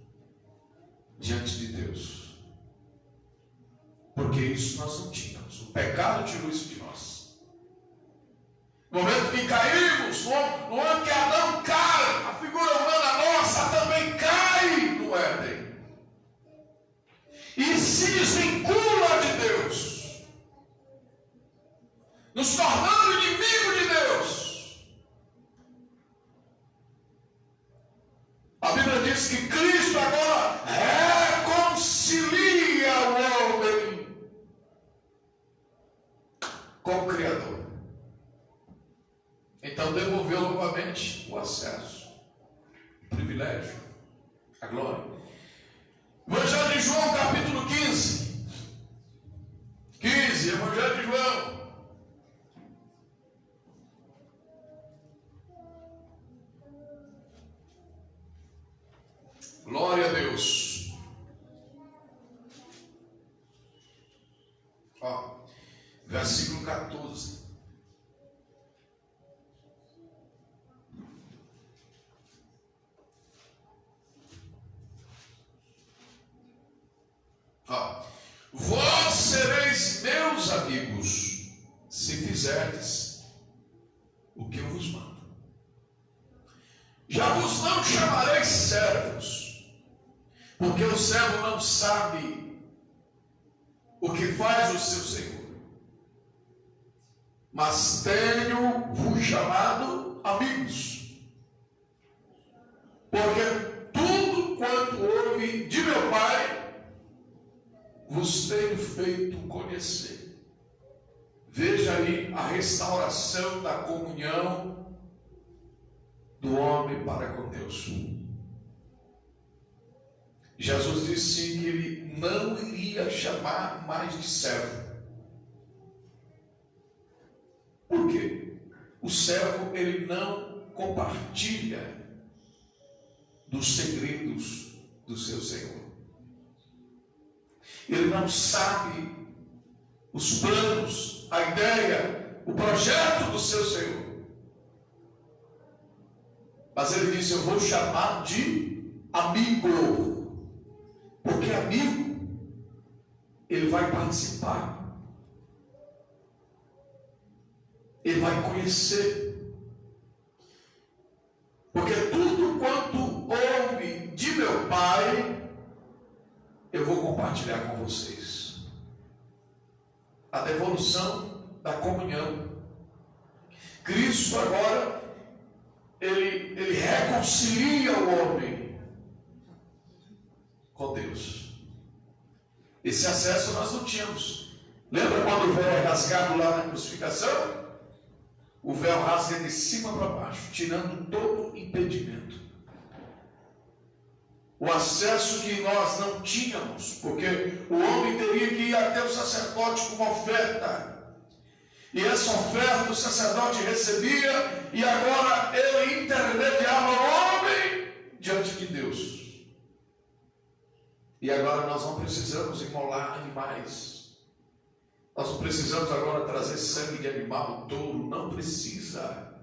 diante de Deus. Porque isso nós não tínhamos. O pecado tirou isso de nós. No momento que caímos, no momento que Adão cai, a figura humana nossa também cai no Éden. E se desvincula de Deus. nos tornando inimigo de Deus. A Bíblia diz que Cristo agora reconcilia o homem com o Criador. Então devolveu novamente o acesso, o privilégio, a glória. Evangelho de João, capítulo 15. Evangelho de João. Glória a Deus. Ó, versículo 14. Ó, vós sereis meus amigos se fizerdes o que eu vos mando. Já vos não chamarei servos, porque o servo não sabe o que faz o seu senhor. Mas tenho-vos chamado amigos, porque tudo quanto ouve de meu Pai vos tenho feito conhecer. Veja aí a restauração da comunhão do homem para com Deus. Jesus disse que ele não iria chamar mais de servo. Por quê? O servo, ele não compartilha dos segredos do seu Senhor. Ele não sabe os planos, a ideia, o projeto do seu Senhor. Mas ele disse: eu vou chamar de amigo. Porque amigo, ele vai participar. Ele vai conhecer. Porque tudo quanto ouve de meu Pai, eu vou compartilhar com vocês. A devolução da comunhão. Cristo agora, ele reconcilia o homem com Deus. Esse acesso nós não tínhamos. Lembra quando o véu é rasgado lá na crucificação? O véu rasga de cima para baixo, tirando todo impedimento. O acesso que nós não tínhamos, porque o homem teria que ir até o sacerdote com uma oferta. E essa oferta o sacerdote recebia, e agora ele intermediava o homem diante de Deus. E agora nós não precisamos imolar animais. Nós não precisamos agora trazer sangue de animal, touro, não precisa.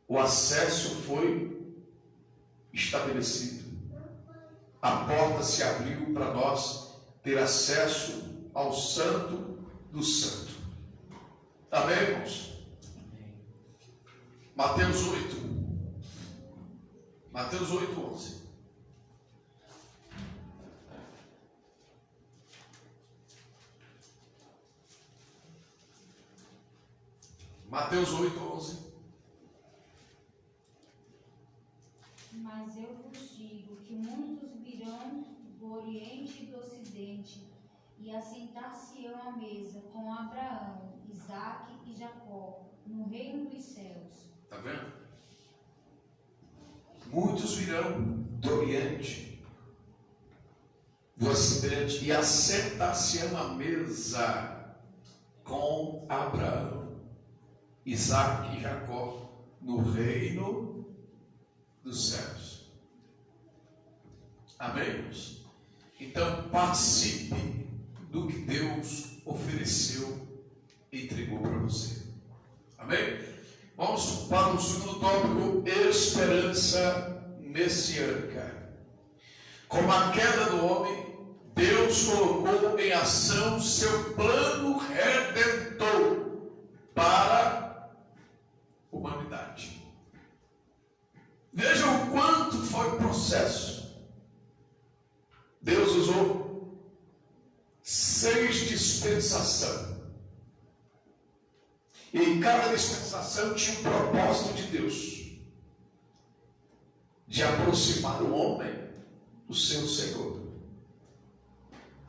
O acesso foi estabelecido. A porta se abriu para nós ter acesso ao Santo do Santo. Amém, irmãos? Mateus 8. Mateus 8, 11. Mateus 8, 11. Mas eu vos digo que muitos virão do Oriente e do Ocidente e assentar-se-ão à mesa com Abraão, Isaque e Jacó no reino dos céus. Está vendo? Muitos virão do Oriente, do Ocidente e assentar-se-ão à mesa com Abraão, Isaque e Jacó no reino dos céus. Amém, irmãos? Então participe do que Deus ofereceu e entregou para você. Amém? Vamos para o segundo tópico: esperança messiânica. Com a queda do homem, Deus colocou em ação seu plano redentor para a humanidade. Veja o quanto foi o processo. Deus usou 6 dispensações E cada dispensação tinha um propósito de Deus, de aproximar o homem do seu Senhor.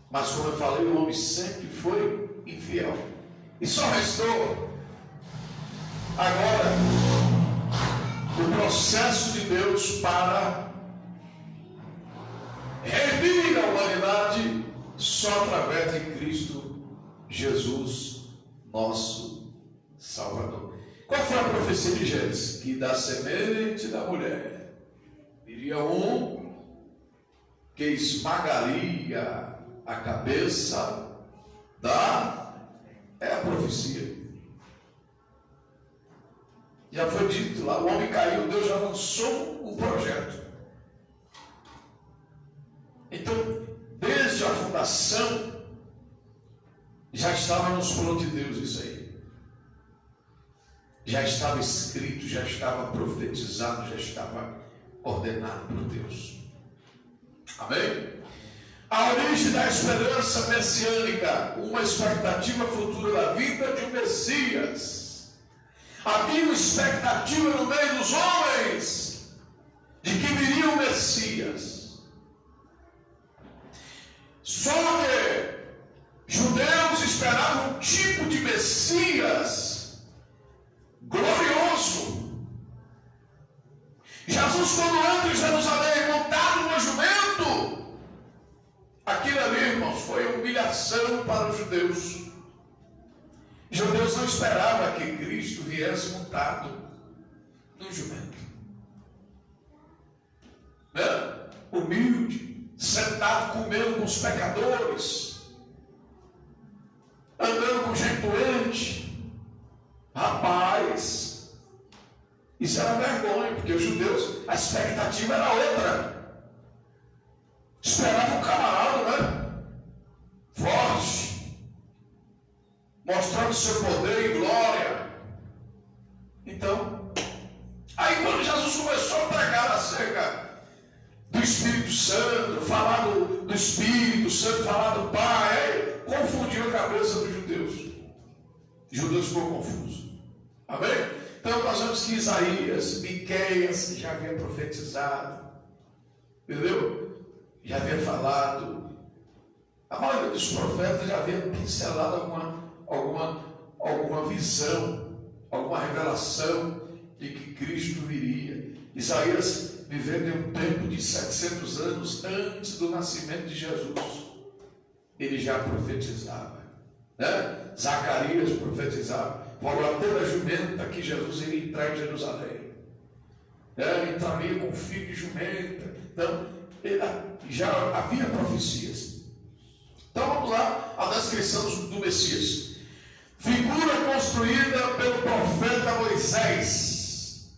Mas como eu falei, o homem sempre foi infiel. E só restou agora o processo de Deus para remir a humanidade só através de Cristo Jesus, nosso Salvador. Qual foi a profecia de Gênesis? Que da semente da mulher viria um que esmagaria a cabeça da... É a profecia. Já foi dito lá, o homem caiu, Deus já lançou o projeto. Então, desde a fundação, já estava nos planos de Deus isso aí. Já estava escrito, já estava profetizado, já estava ordenado por Deus. Amém? A origem da esperança messiânica, uma expectativa futura da vida de um Messias. Havia uma expectativa no meio dos homens de que viria o Messias. Só que judeus esperavam um tipo de Messias glorioso. Jesus, quando entra em Jerusalém montado no jumento, aquilo ali, irmãos, foi humilhação para os judeus. Os judeus não esperavam que Cristo viesse montado no jumento. Né? Humilde, sentado comendo com os pecadores, andando com gente doente. Rapaz, isso era vergonha, porque os judeus, a expectativa era outra. Esperavam um camarada, né? Forte, mostrando seu poder e glória. Então, aí quando Jesus começou a pregar acerca do Espírito Santo, falar do Espírito Santo, falar do Pai, aí confundiu a cabeça dos judeus. Os judeus ficou confuso. Amém? Então nós vemos que Isaías, Miqueias já havia profetizado, entendeu? Já havia falado. A maioria dos profetas já havia pincelado alguma visão, alguma revelação de que Cristo viria. Isaías vivendo em um tempo de 700 anos antes do nascimento de Jesus, ele já profetizava, né? Zacarias profetizava, voltou a jumenta que Jesus iria entrar em Jerusalém, ele entraria com filho de jumenta. Então já havia profecias. Então vamos lá, a descrição do Messias. Figura construída pelo profeta Moisés,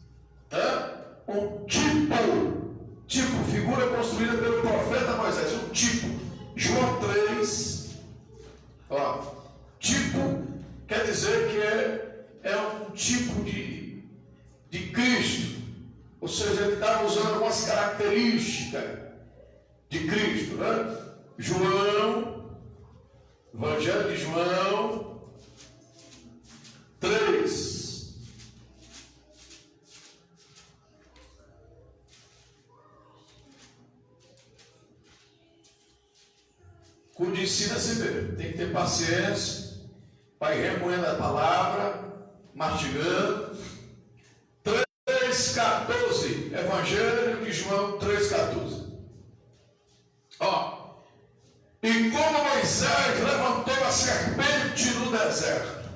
tá? Um tipo, figura construída pelo profeta Moisés, um tipo. João 3, ó, tipo quer dizer que é um tipo de Cristo, ou seja, ele está usando algumas características de Cristo, né? João, Evangelho de João 3. Quando ensina assim mesmo, tem que ter paciência, vai remoendo a palavra, mastigando. 3,14, Evangelho de João 3,14. Ó, e como Moisés levantou a serpente no deserto,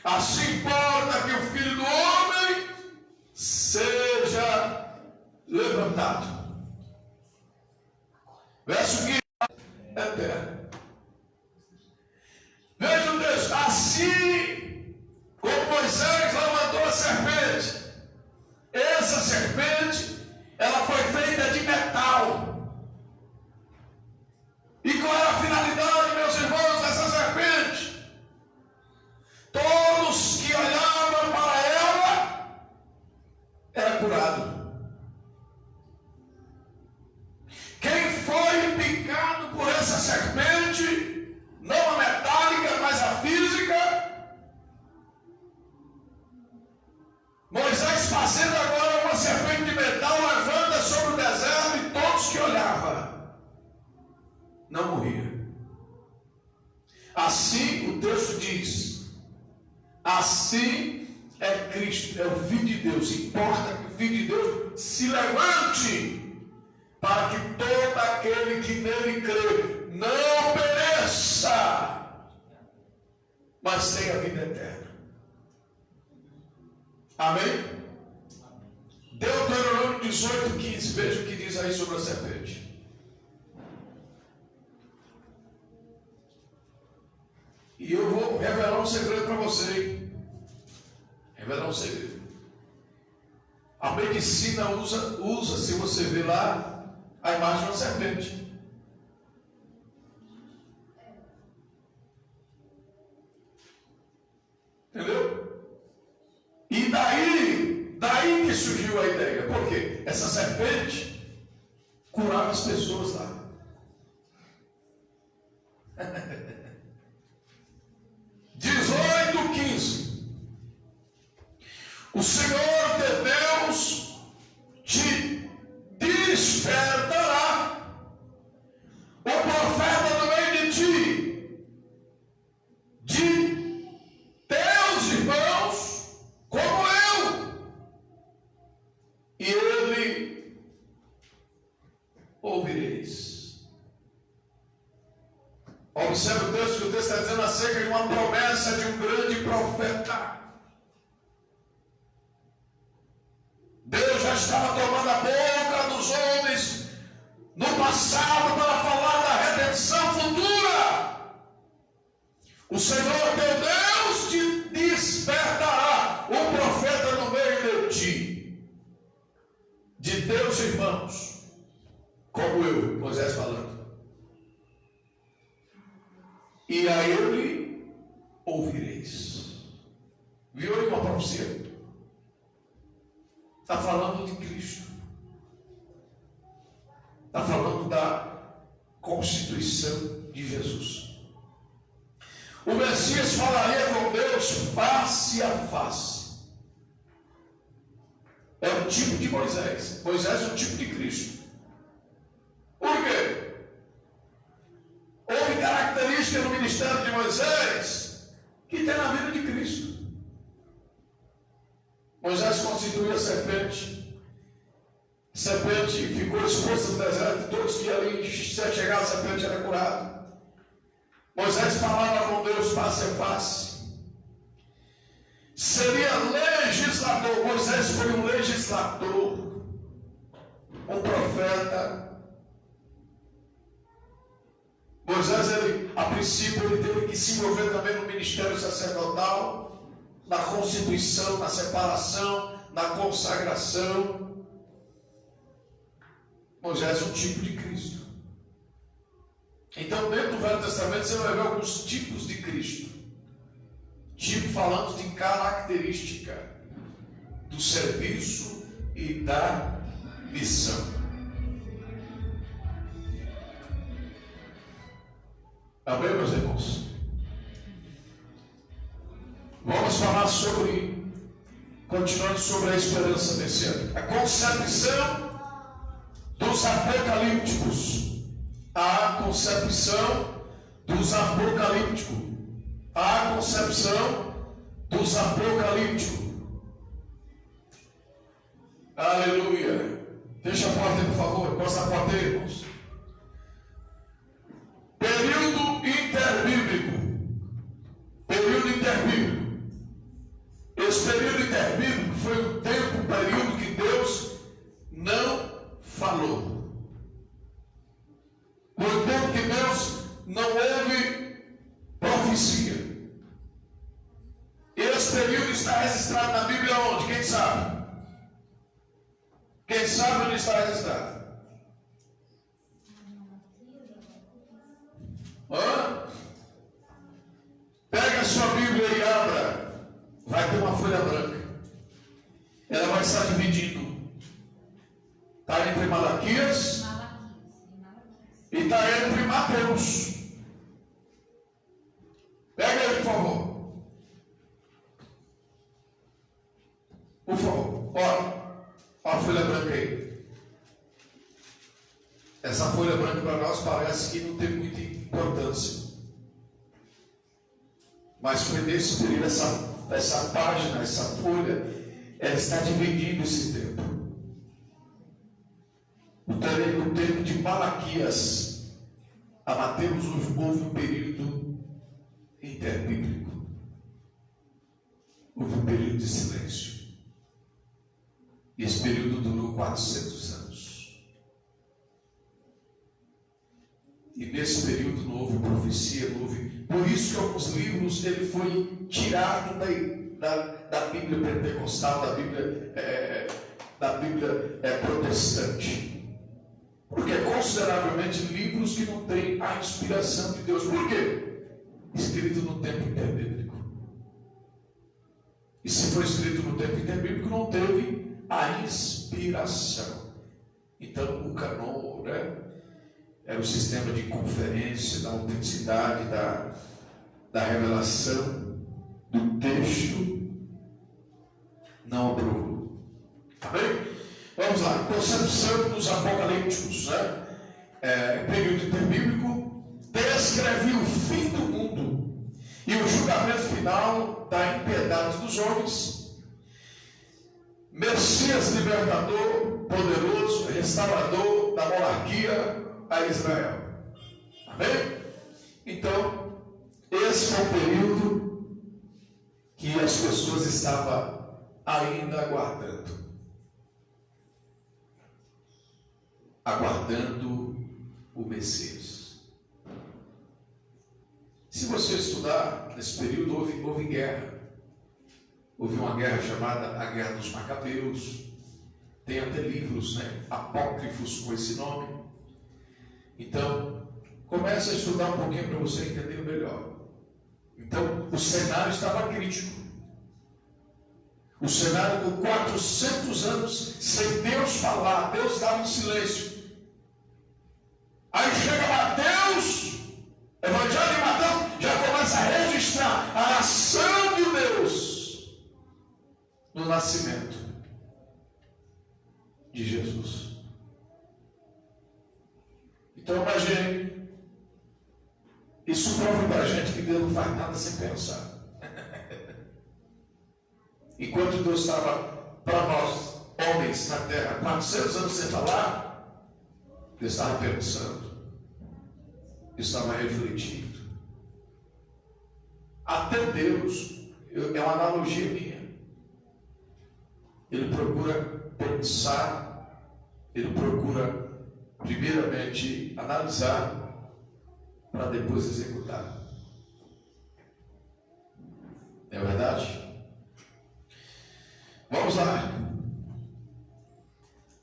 assim importa que o Filho do Homem seja levantado. Verso 15. Eterno. Veja o texto. Assim como Moisés levantou a serpente, essa serpente, ela foi feita de metal. E qual era a finalidade, meus irmãos, dessa serpente? Todos que olhavam para ela era curado. Quem foi picado por essa serpente, não a metálica, mas a física, não morria. Assim o texto diz, assim é Cristo, é o Filho de Deus. Importa que o Filho de Deus se levante, para que todo aquele que nele crê não pereça, mas tenha vida eterna. Amém? Deuteronômio 18:15, veja o que diz aí sobre a serpente. E eu vou revelar um segredo para você, hein? Revelar um segredo. A medicina usa, se você ver lá, a imagem de uma serpente. Entendeu? E daí que surgiu a ideia. Por quê? Essa serpente curava as pessoas lá. 18:15. O Senhor teu Deus te despertará o profeta no meio de ti, de teus irmãos, como eu, e ele ouvireis. Observe o texto, que o texto está dizendo acerca de uma promessa de um grande profeta. Deus já estava tomando a boca dos homens no passado para falar da redenção futura. O Senhor teu Deus te despertará um profeta no meio de ti, de teus irmãos, como eu, Moisés falando. E a ele ouvireis. Viu aí uma profecia? Está falando de Cristo. Está falando da constituição de Jesus. O Messias falaria com Deus face a face. É o tipo de Moisés. Moisés é o tipo de Cristo. Por quê? Houve características no ministério de Moisés que tem na vida de Cristo. Moisés constituiu a serpente. A serpente ficou exposta no deserto. Todos que ali chegavam, a serpente era curada. Moisés falava com Deus face a face. Seria legislador. Moisés foi um legislador, um profeta. Moisés, a princípio, ele teve que se envolver também no ministério sacerdotal, na constituição, na separação, na consagração. Moisés é um tipo de Cristo. Então, dentro do Velho Testamento, você vai ver alguns tipos de Cristo. Tipo falando de característica do serviço e da missão. Amém, meus irmãos? Vamos falar continuando sobre a esperança messiânica. A concepção dos apocalípticos. A concepção dos apocalípticos. A concepção dos apocalípticos. Aleluia. Fecha a porta aí, por favor. Encosta a porta aí, irmãos. Período interbíblico. Período interbíblico. Esse período interbíblico foi um período que Deus não falou. Foi um tempo que Deus não houve profecia. Esse período está registrado na Bíblia onde? Quem sabe? Quem sabe onde está registrado? Pega a sua Bíblia e abra. Vai ter uma folha branca. Ela vai estar dividindo. Está entre Malaquias e está entre Mateus. Pega ele, por favor. Por favor. Olha a folha branca aí. Essa folha branca para nós parece que não tem muita importância. Mas foi nesse período, essa página, essa folha, ela está dividindo esse tempo. O tempo de Malaquias a Mateus houve um período interbíblico. Houve um período de silêncio. E esse período durou 400 anos. E nesse período não houve profecia, não houve... Por isso que alguns livros ele foi tirado da Bíblia pentecostal, da Bíblia protestante. Porque é consideravelmente livros que não têm a inspiração de Deus. Por quê? Escrito no tempo interbíblico. E se foi escrito no tempo interbíblico, não teve a inspiração. Então, o canon, era o sistema de conferência, da autenticidade, da revelação do texto, não aprovou. Amém? Vamos lá, concepção dos apocalípticos, período interbíblico, descreve o fim do mundo e o julgamento final da impiedade dos homens. Messias libertador, poderoso, restaurador da monarquia a Israel. Amém? Então, esse foi o período que as pessoas estavam ainda aguardando o Messias. Se você estudar, nesse período houve guerra. Houve uma guerra chamada a Guerra dos Macabeus. Tem até livros, apócrifos com esse nome. Então, comece a estudar um pouquinho para você entender melhor. Então, o cenário estava crítico. O cenário com 400 anos sem Deus falar, Deus estava em silêncio. Aí chega Mateus, Evangelho de Mateus, já começa a registrar a ação de Deus no nascimento de Jesus. Então imagine, isso prova para a gente que Deus não faz nada sem pensar. Enquanto Deus estava para nós, homens na terra, 400 anos sem falar, Deus estava pensando, estava refletindo. Até Deus, é uma analogia minha, Ele procura pensar, Ele procura primeiramente analisar, para depois executar. Não é verdade? Vamos lá.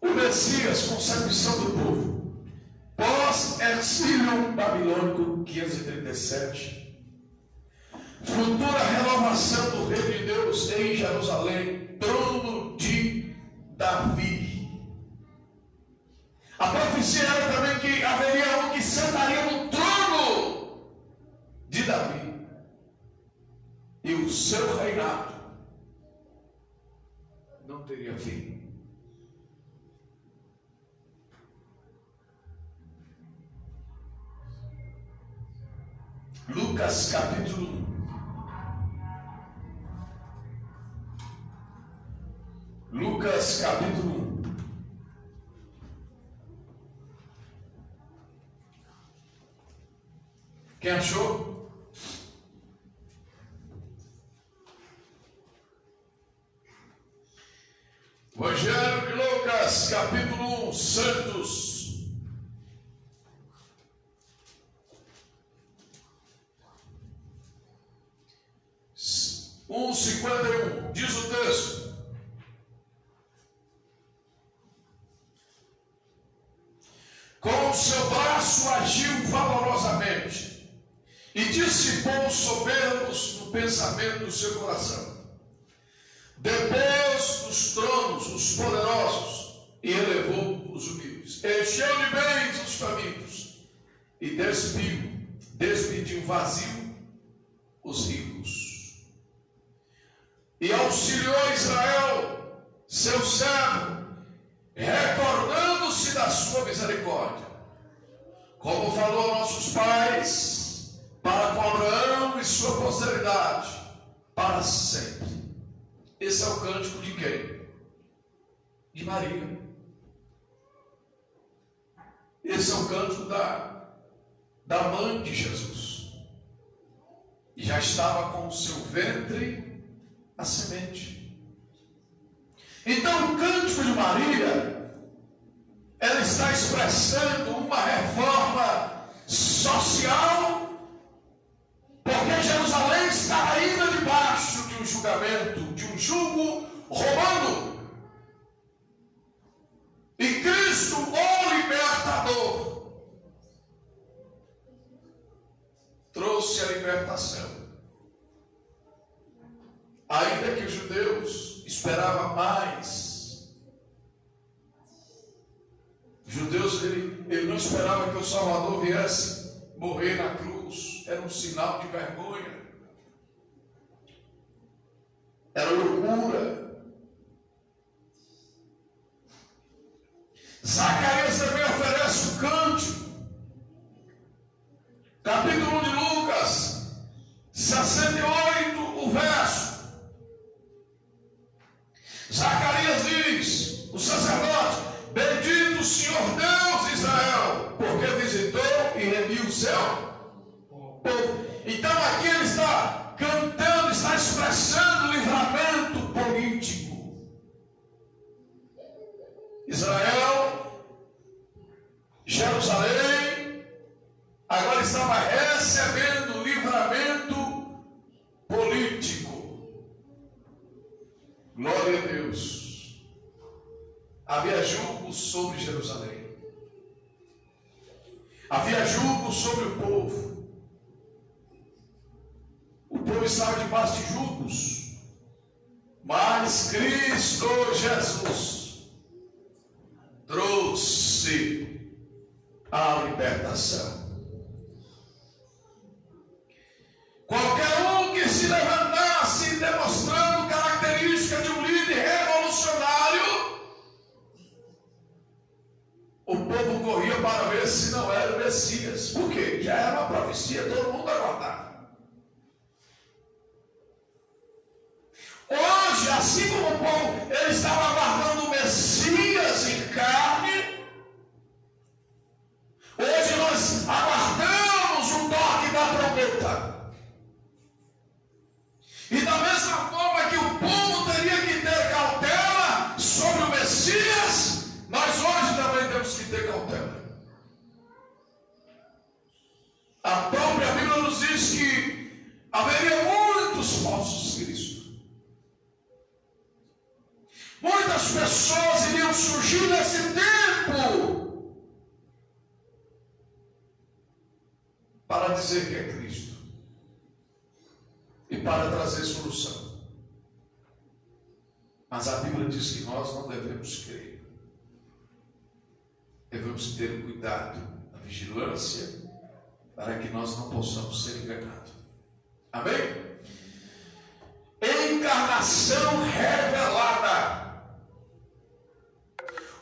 O Messias, concepção do povo, pós-exílio babilônico 537, futura renovação do reino de Deus em Jerusalém, trono de Davi. A profecia era também que haveria um que sentaria no trono de Davi, e o seu reinado não teria fim. Lucas capítulo 1. Lucas capítulo 1. Quem achou? Evangelho de Lucas, capítulo 1, Santos. Um 51, diz o texto: com o seu braço agiu valorosamente e dissipou os soberbos no pensamento do seu coração. Depôs dos tronos os poderosos e elevou os humildes. Encheu de bens os famintos e despediu vazio os ricos. E auxiliou Israel, seu servo, recordando-se da sua misericórdia, como falou a nossos pais, para com Abraão e sua posteridade, para sempre. Esse é o cântico de quem? De Maria. Esse é o cântico da mãe de Jesus. E já estava com o seu ventre a semente. Então o cântico de Maria, ela está expressando uma reforma social, porque Jerusalém está ainda debaixo de um julgamento, de um jugo romano. E Cristo, o libertador, trouxe a libertação. Ainda que os judeus esperavam mais. Os judeus, ele não esperava que o Salvador viesse morrer na cruz. Era um sinal de vergonha. Era loucura. Zacarias também oferece um cântico. Capítulo 1 de Lucas, 68, o verso. Zacarias diz, o sacerdote: bendito o Senhor Deus de Israel, porque visitou e remiu o seu povo. Então aqui ele está cantando, está expressando o livramento político. Israel, Jerusalém, agora estava recebendo livramento político. Glória a Deus. Havia jugo sobre Jerusalém. Havia jugo sobre o povo. O povo estava debaixo de jugos. Mas Cristo Jesus trouxe a libertação. Qualquer um que se levantasse demonstrando característica de um líder revolucionário, o povo corria para ver se não era o Messias. Por quê? Já era uma profecia, todo mundo aguardava. Hoje, assim como o povo, ele estava aguardando o Messias em carne, hoje nós aguardamos o toque da trombeta. E da mesma forma que o povo teria que ter cautela sobre o Messias, nós hoje também temos que ter cautela. A própria Bíblia nos diz que haveria muitos falsos cristos. Muitas pessoas iriam surgir nesse tempo para dizer que é Cristo e para trazer solução. Mas a Bíblia diz que nós não devemos crer. Devemos ter cuidado, a vigilância, para que nós não possamos ser enganados. Amém? Encarnação revelada.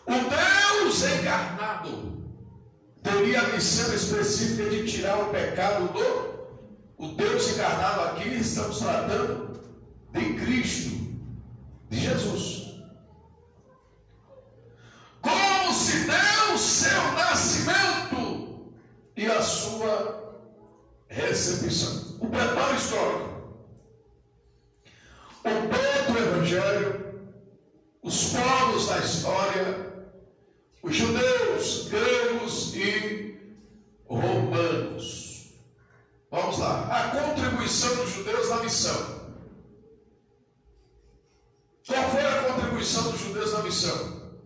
O Deus encarnado teria a missão específica de tirar o pecado do... O Deus encarnado aqui, estamos tratando de Cristo, de Jesus. Como se deu o seu nascimento e a sua recepção. O preparo histórico. O todo o Evangelho, os povos da história, os judeus, gregos e romanos. Vamos lá. A contribuição dos judeus na missão. Qual foi a contribuição dos judeus na missão?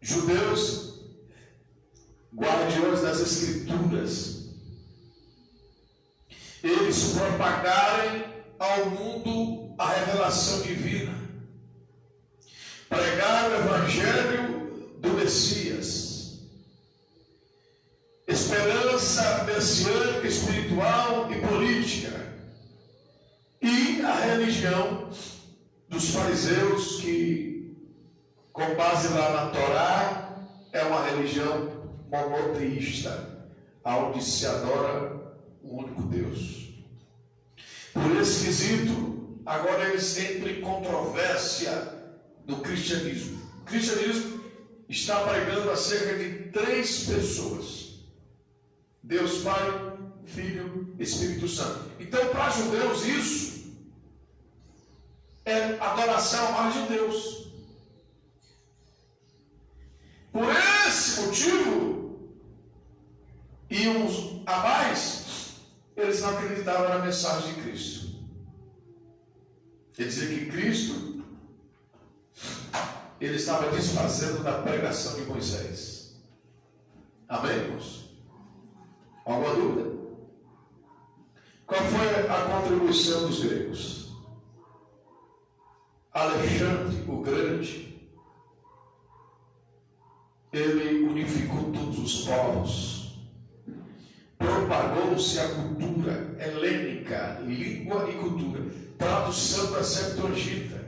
Judeus, guardiões das Escrituras. Eles propagarem ao mundo a revelação divina. Pregar o Evangelho do Messias, esperança messiânica, espiritual e política, e a religião dos fariseus que, com base lá na Torá, é uma religião monoteísta, onde se adora o único Deus. Por esse quesito, agora eles entram em controvérsia no cristianismo. O cristianismo está pregando acerca de 3 pessoas: Deus Pai, Filho, Espírito Santo. Então, para judeus, isso é adoração a mais de Deus. Por esse motivo, e uns a mais, eles não acreditavam na mensagem de Cristo. Quer dizer que Cristo, ele estava desfazendo da pregação de Moisés. Amém, irmãos? Alguma dúvida? Qual foi a contribuição dos gregos? Alexandre o Grande, ele unificou todos os povos, propagou-se a cultura helênica, língua e cultura, tradução da Septuaginta,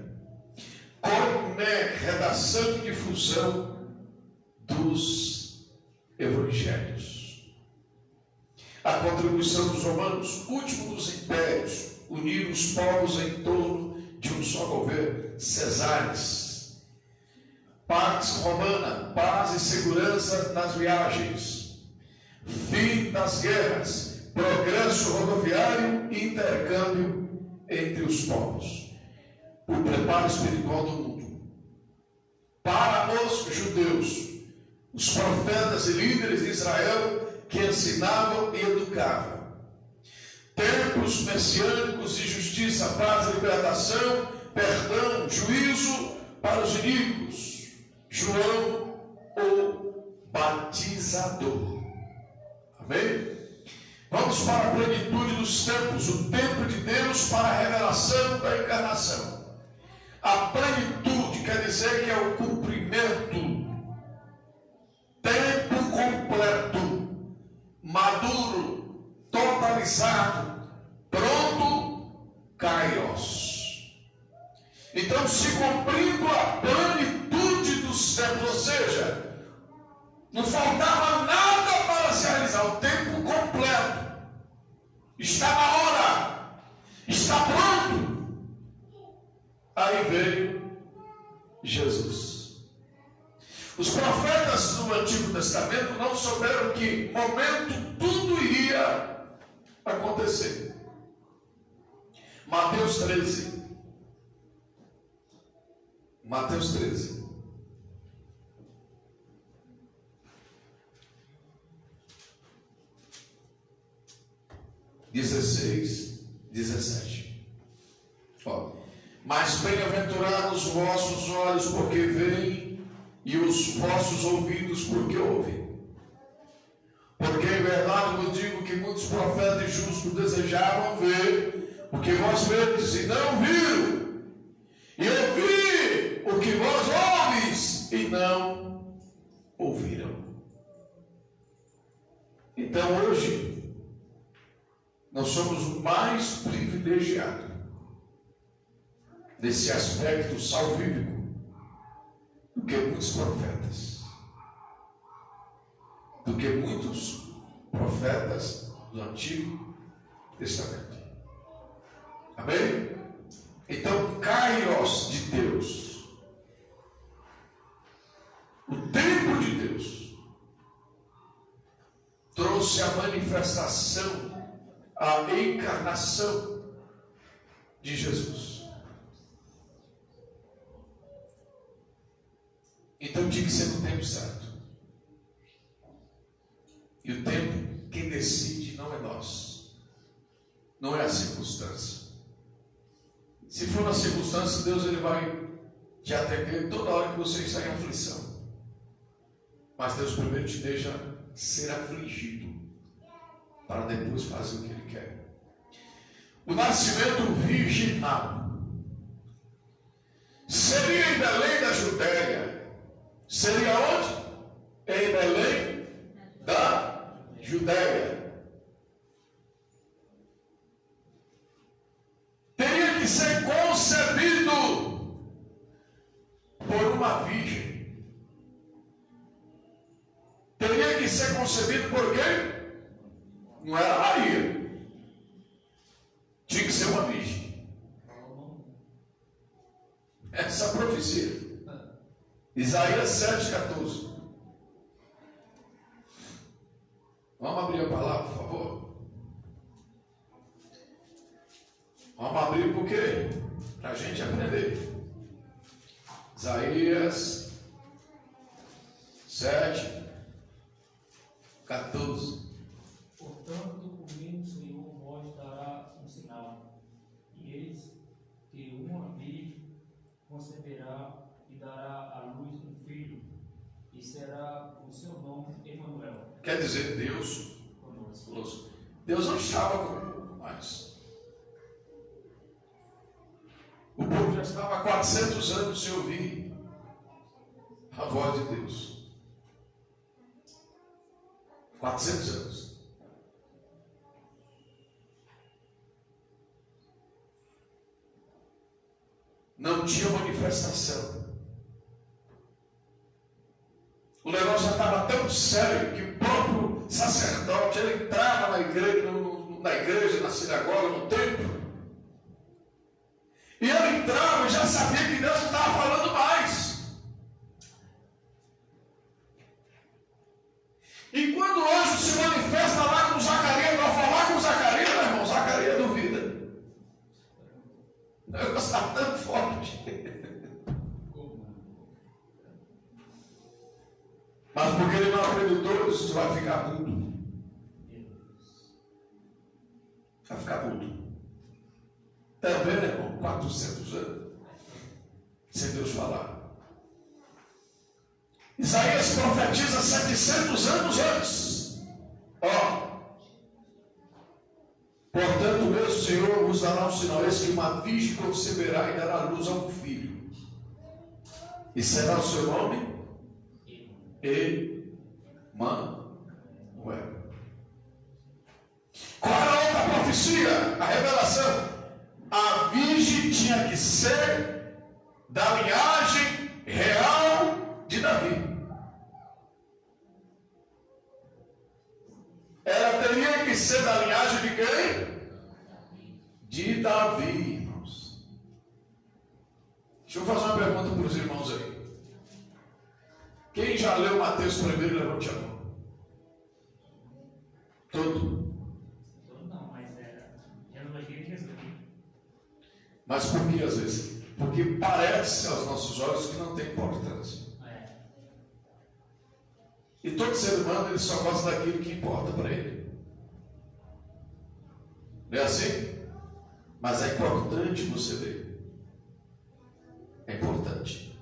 redação e difusão dos evangelhos. A contribuição dos romanos, último dos impérios, unir os povos em torno de um só governo, Cesares. Pax Romana, paz e segurança nas viagens, fim das guerras, progresso rodoviário e intercâmbio entre os povos. O preparo espiritual do mundo. Para os judeus, os profetas e líderes de Israel que ensinavam e educavam. Templos messiânicos de justiça, paz, libertação, perdão, juízo para os inimigos. João, o batizador. Amém? Vamos para a plenitude dos tempos, o tempo de Deus para a revelação da encarnação. A plenitude quer dizer que é o cumprimento, tempo completo, maduro, totalizado, pronto, kairos. Então, se cumprindo a plenitude dos tempos, ou seja, não faltava nada para se realizar, o tempo completo, está na hora, está pronto. Aí veio Jesus. Os profetas do Antigo Testamento não souberam que momento tudo iria acontecer. Mateus 13. Mateus 13. (16, 17). Ó. Mas bem-aventurados os vossos olhos, porque veem, e os vossos ouvidos, porque ouvem. Porque em verdade vos digo que muitos profetas justos desejavam ver o que vós vedes e não viram, e ouvir o que vós ouves e não ouviram. Então hoje nós somos o mais privilegiado nesse aspecto salvífico do que muitos profetas, do Antigo Testamento. Amém? Então, kairos de Deus, o tempo de Deus, trouxe a manifestação, a encarnação de Jesus. Então tinha que ser no tempo certo. E o tempo, quem decide não é nós, não é a circunstância. Se for na circunstância, Deus ele vai te atender toda hora que você está em aflição. Mas Deus primeiro te deixa ser afligido, para depois fazer o que Ele quer. O nascimento virginal seria em Belém da Judéia. Seria onde? Em Belém da Judéia. Teria que ser concebido por uma virgem. que ser concebido por quem? Não era Maria. Tinha que ser uma virgem. Essa é a profecia. Isaías 7,14. Vamos abrir a palavra, por favor. Vamos abrir por quê? Para a gente aprender. Isaías 7,14. Portanto, comigo o Senhor vos dará um sinal, e eis que uma virgem conceberá e dará à luz um filho, e será o seu nome Emanuel. Quer dizer, Deus Conosco. Deus não estava com o povo mais. O povo já estava há 400 anos sem ouvir a voz de Deus. 400 anos. Não tinha manifestação. O negócio já estava tão sério que o próprio sacerdote, ele entrava na igreja, na sinagoga, no templo, e ele entrava e já sabia que Deus não estava falando mais. E quando o anjo se manifesta lá com Zacarias, para falar com Zacarias, meu irmão, Zacarias duvida. O negócio está tão forte. Mas porque ele não acreditou, isso vai ficar mudo. Vai ficar mudo. Também, né, irmão? 400 anos. Sem Deus falar. Isaías profetiza 700 anos antes. Portanto, o meu Senhor vos dará um sinal. Eis que uma virgem conceberá e dará luz a um filho. E será o seu nome? Emanuel. Qual era a outra profecia? A revelação. A virgem tinha que ser da linhagem real de Davi. Ela teria que ser da linhagem de quem? De Davi, irmãos. Deixa eu fazer uma pergunta para os irmãos aí. Quem já leu Mateus primeiro, levante a mão. Todo. Não, mas era genealogia de Jesus. Mas por que às vezes? Porque parece aos nossos olhos que não tem importância. E todo ser humano, ele só gosta daquilo que importa para ele. Não é assim? Mas é importante você ler. É importante.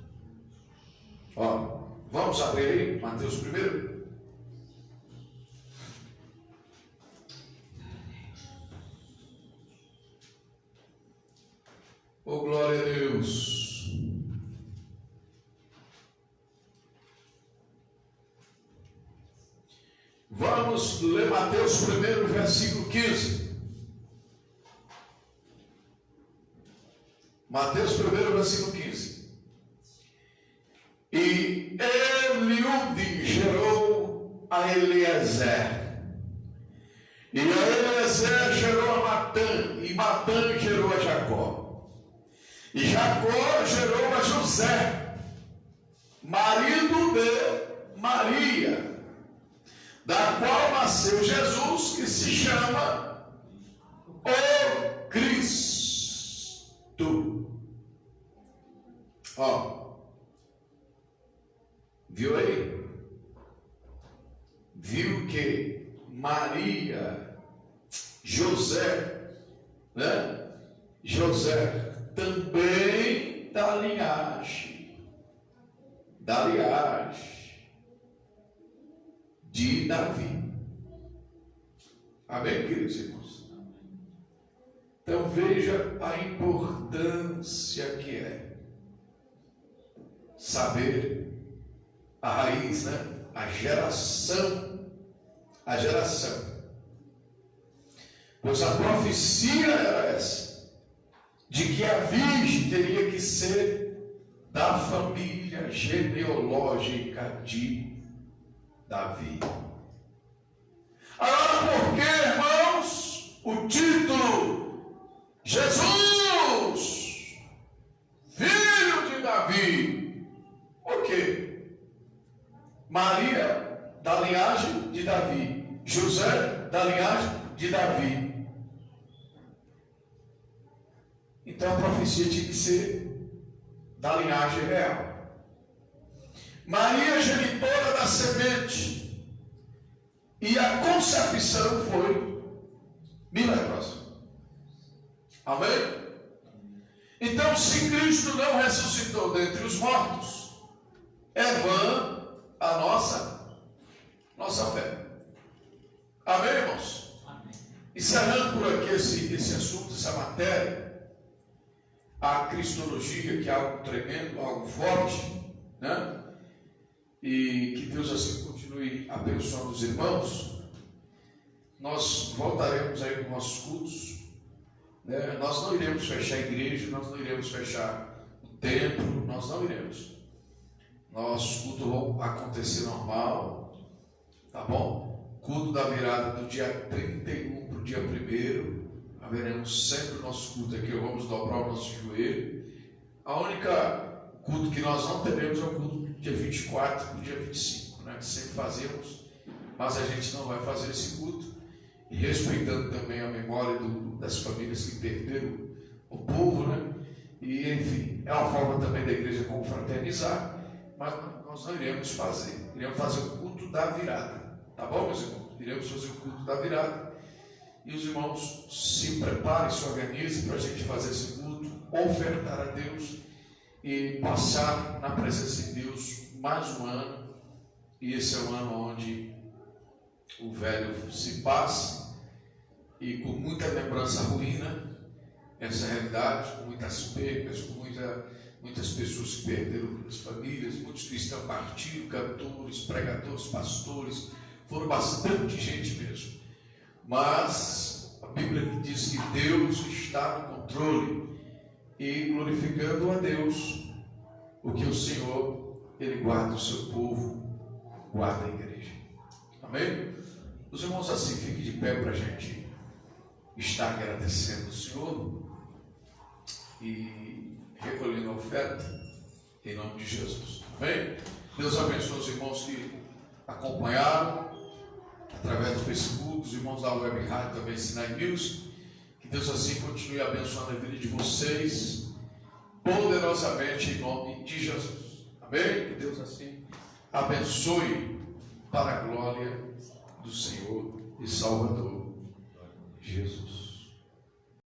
Vamos abrir aí Mateus 1. Oh, glória a Deus. Vamos ler Mateus 1, versículo 15. Mateus 1, versículo 15. E Eliúde gerou a Eliezer. E a Eliezer gerou a Matã. E Matã gerou a Jacó. E Jacó gerou a José, marido de Maria, da qual nasceu Jesus, que se chama o Cristo. Viu aí? Viu que Maria, José, né? José também da linhagem de Davi. Amém, queridos irmãos? Então veja a importância que é saber a raiz, né? A geração. Pois a profecia era essa, de que a virgem teria que ser da família genealógica de Davi. Jesus, filho de Davi. Por quê? Maria, da linhagem de Davi. José, da linhagem de Davi. Então a profecia tinha que ser da linhagem real. Maria, genitora da semente. E a concepção foi milagrosa. Amém? Então, se Cristo não ressuscitou dentre os mortos, é vã a nossa fé. Amém, irmãos? Amém. Encerrando por aqui esse assunto, essa matéria, a cristologia, que é algo tremendo, algo forte, né? E que Deus assim continue abençoando os irmãos. Nós voltaremos aí com nossos cultos, né? Nós não iremos fechar a igreja, nós não iremos fechar o templo, nós não iremos. Nossos cultos vão acontecer normal, tá bom? Culto da virada do dia 31 para o dia 1º, haveremos sempre o nosso culto aqui, vamos dobrar o nosso joelho. A única culto que nós não teremos é o culto do dia 24 para o dia 25, né? Que sempre fazemos, mas a gente não vai fazer esse culto, e respeitando também a memória das famílias que perderam o povo, né? E enfim, é uma forma também da igreja confraternizar, mas nós não iremos fazer o culto da virada, tá bom, meus irmãos? Iremos fazer o culto da virada, e os irmãos se preparem, se organizem para a gente fazer esse culto, ofertar a Deus e passar na presença de Deus mais um ano. E esse é um ano onde o velho se passa, e com muita lembrança ruína, essa realidade, com muitas percas, com muitas pessoas que perderam as famílias, muitos cristãos partiram, cantores, pregadores, pastores, foram bastante gente mesmo. Mas a Bíblia diz que Deus está no controle, e glorificando a Deus, porque o Senhor, Ele guarda o seu povo, guarda a igreja. Amém? Os irmãos assim, fiquem de pé para a gente estar agradecendo o Senhor e recolhendo a oferta em nome de Jesus. Amém? Deus abençoe os irmãos que acompanharam através do Facebook, os irmãos da Web Rádio também, Sinai News. Que Deus assim continue abençoando a vida de vocês poderosamente em nome de Jesus. Amém? Que Deus assim abençoe para a glória do Senhor e Salvador Jesus.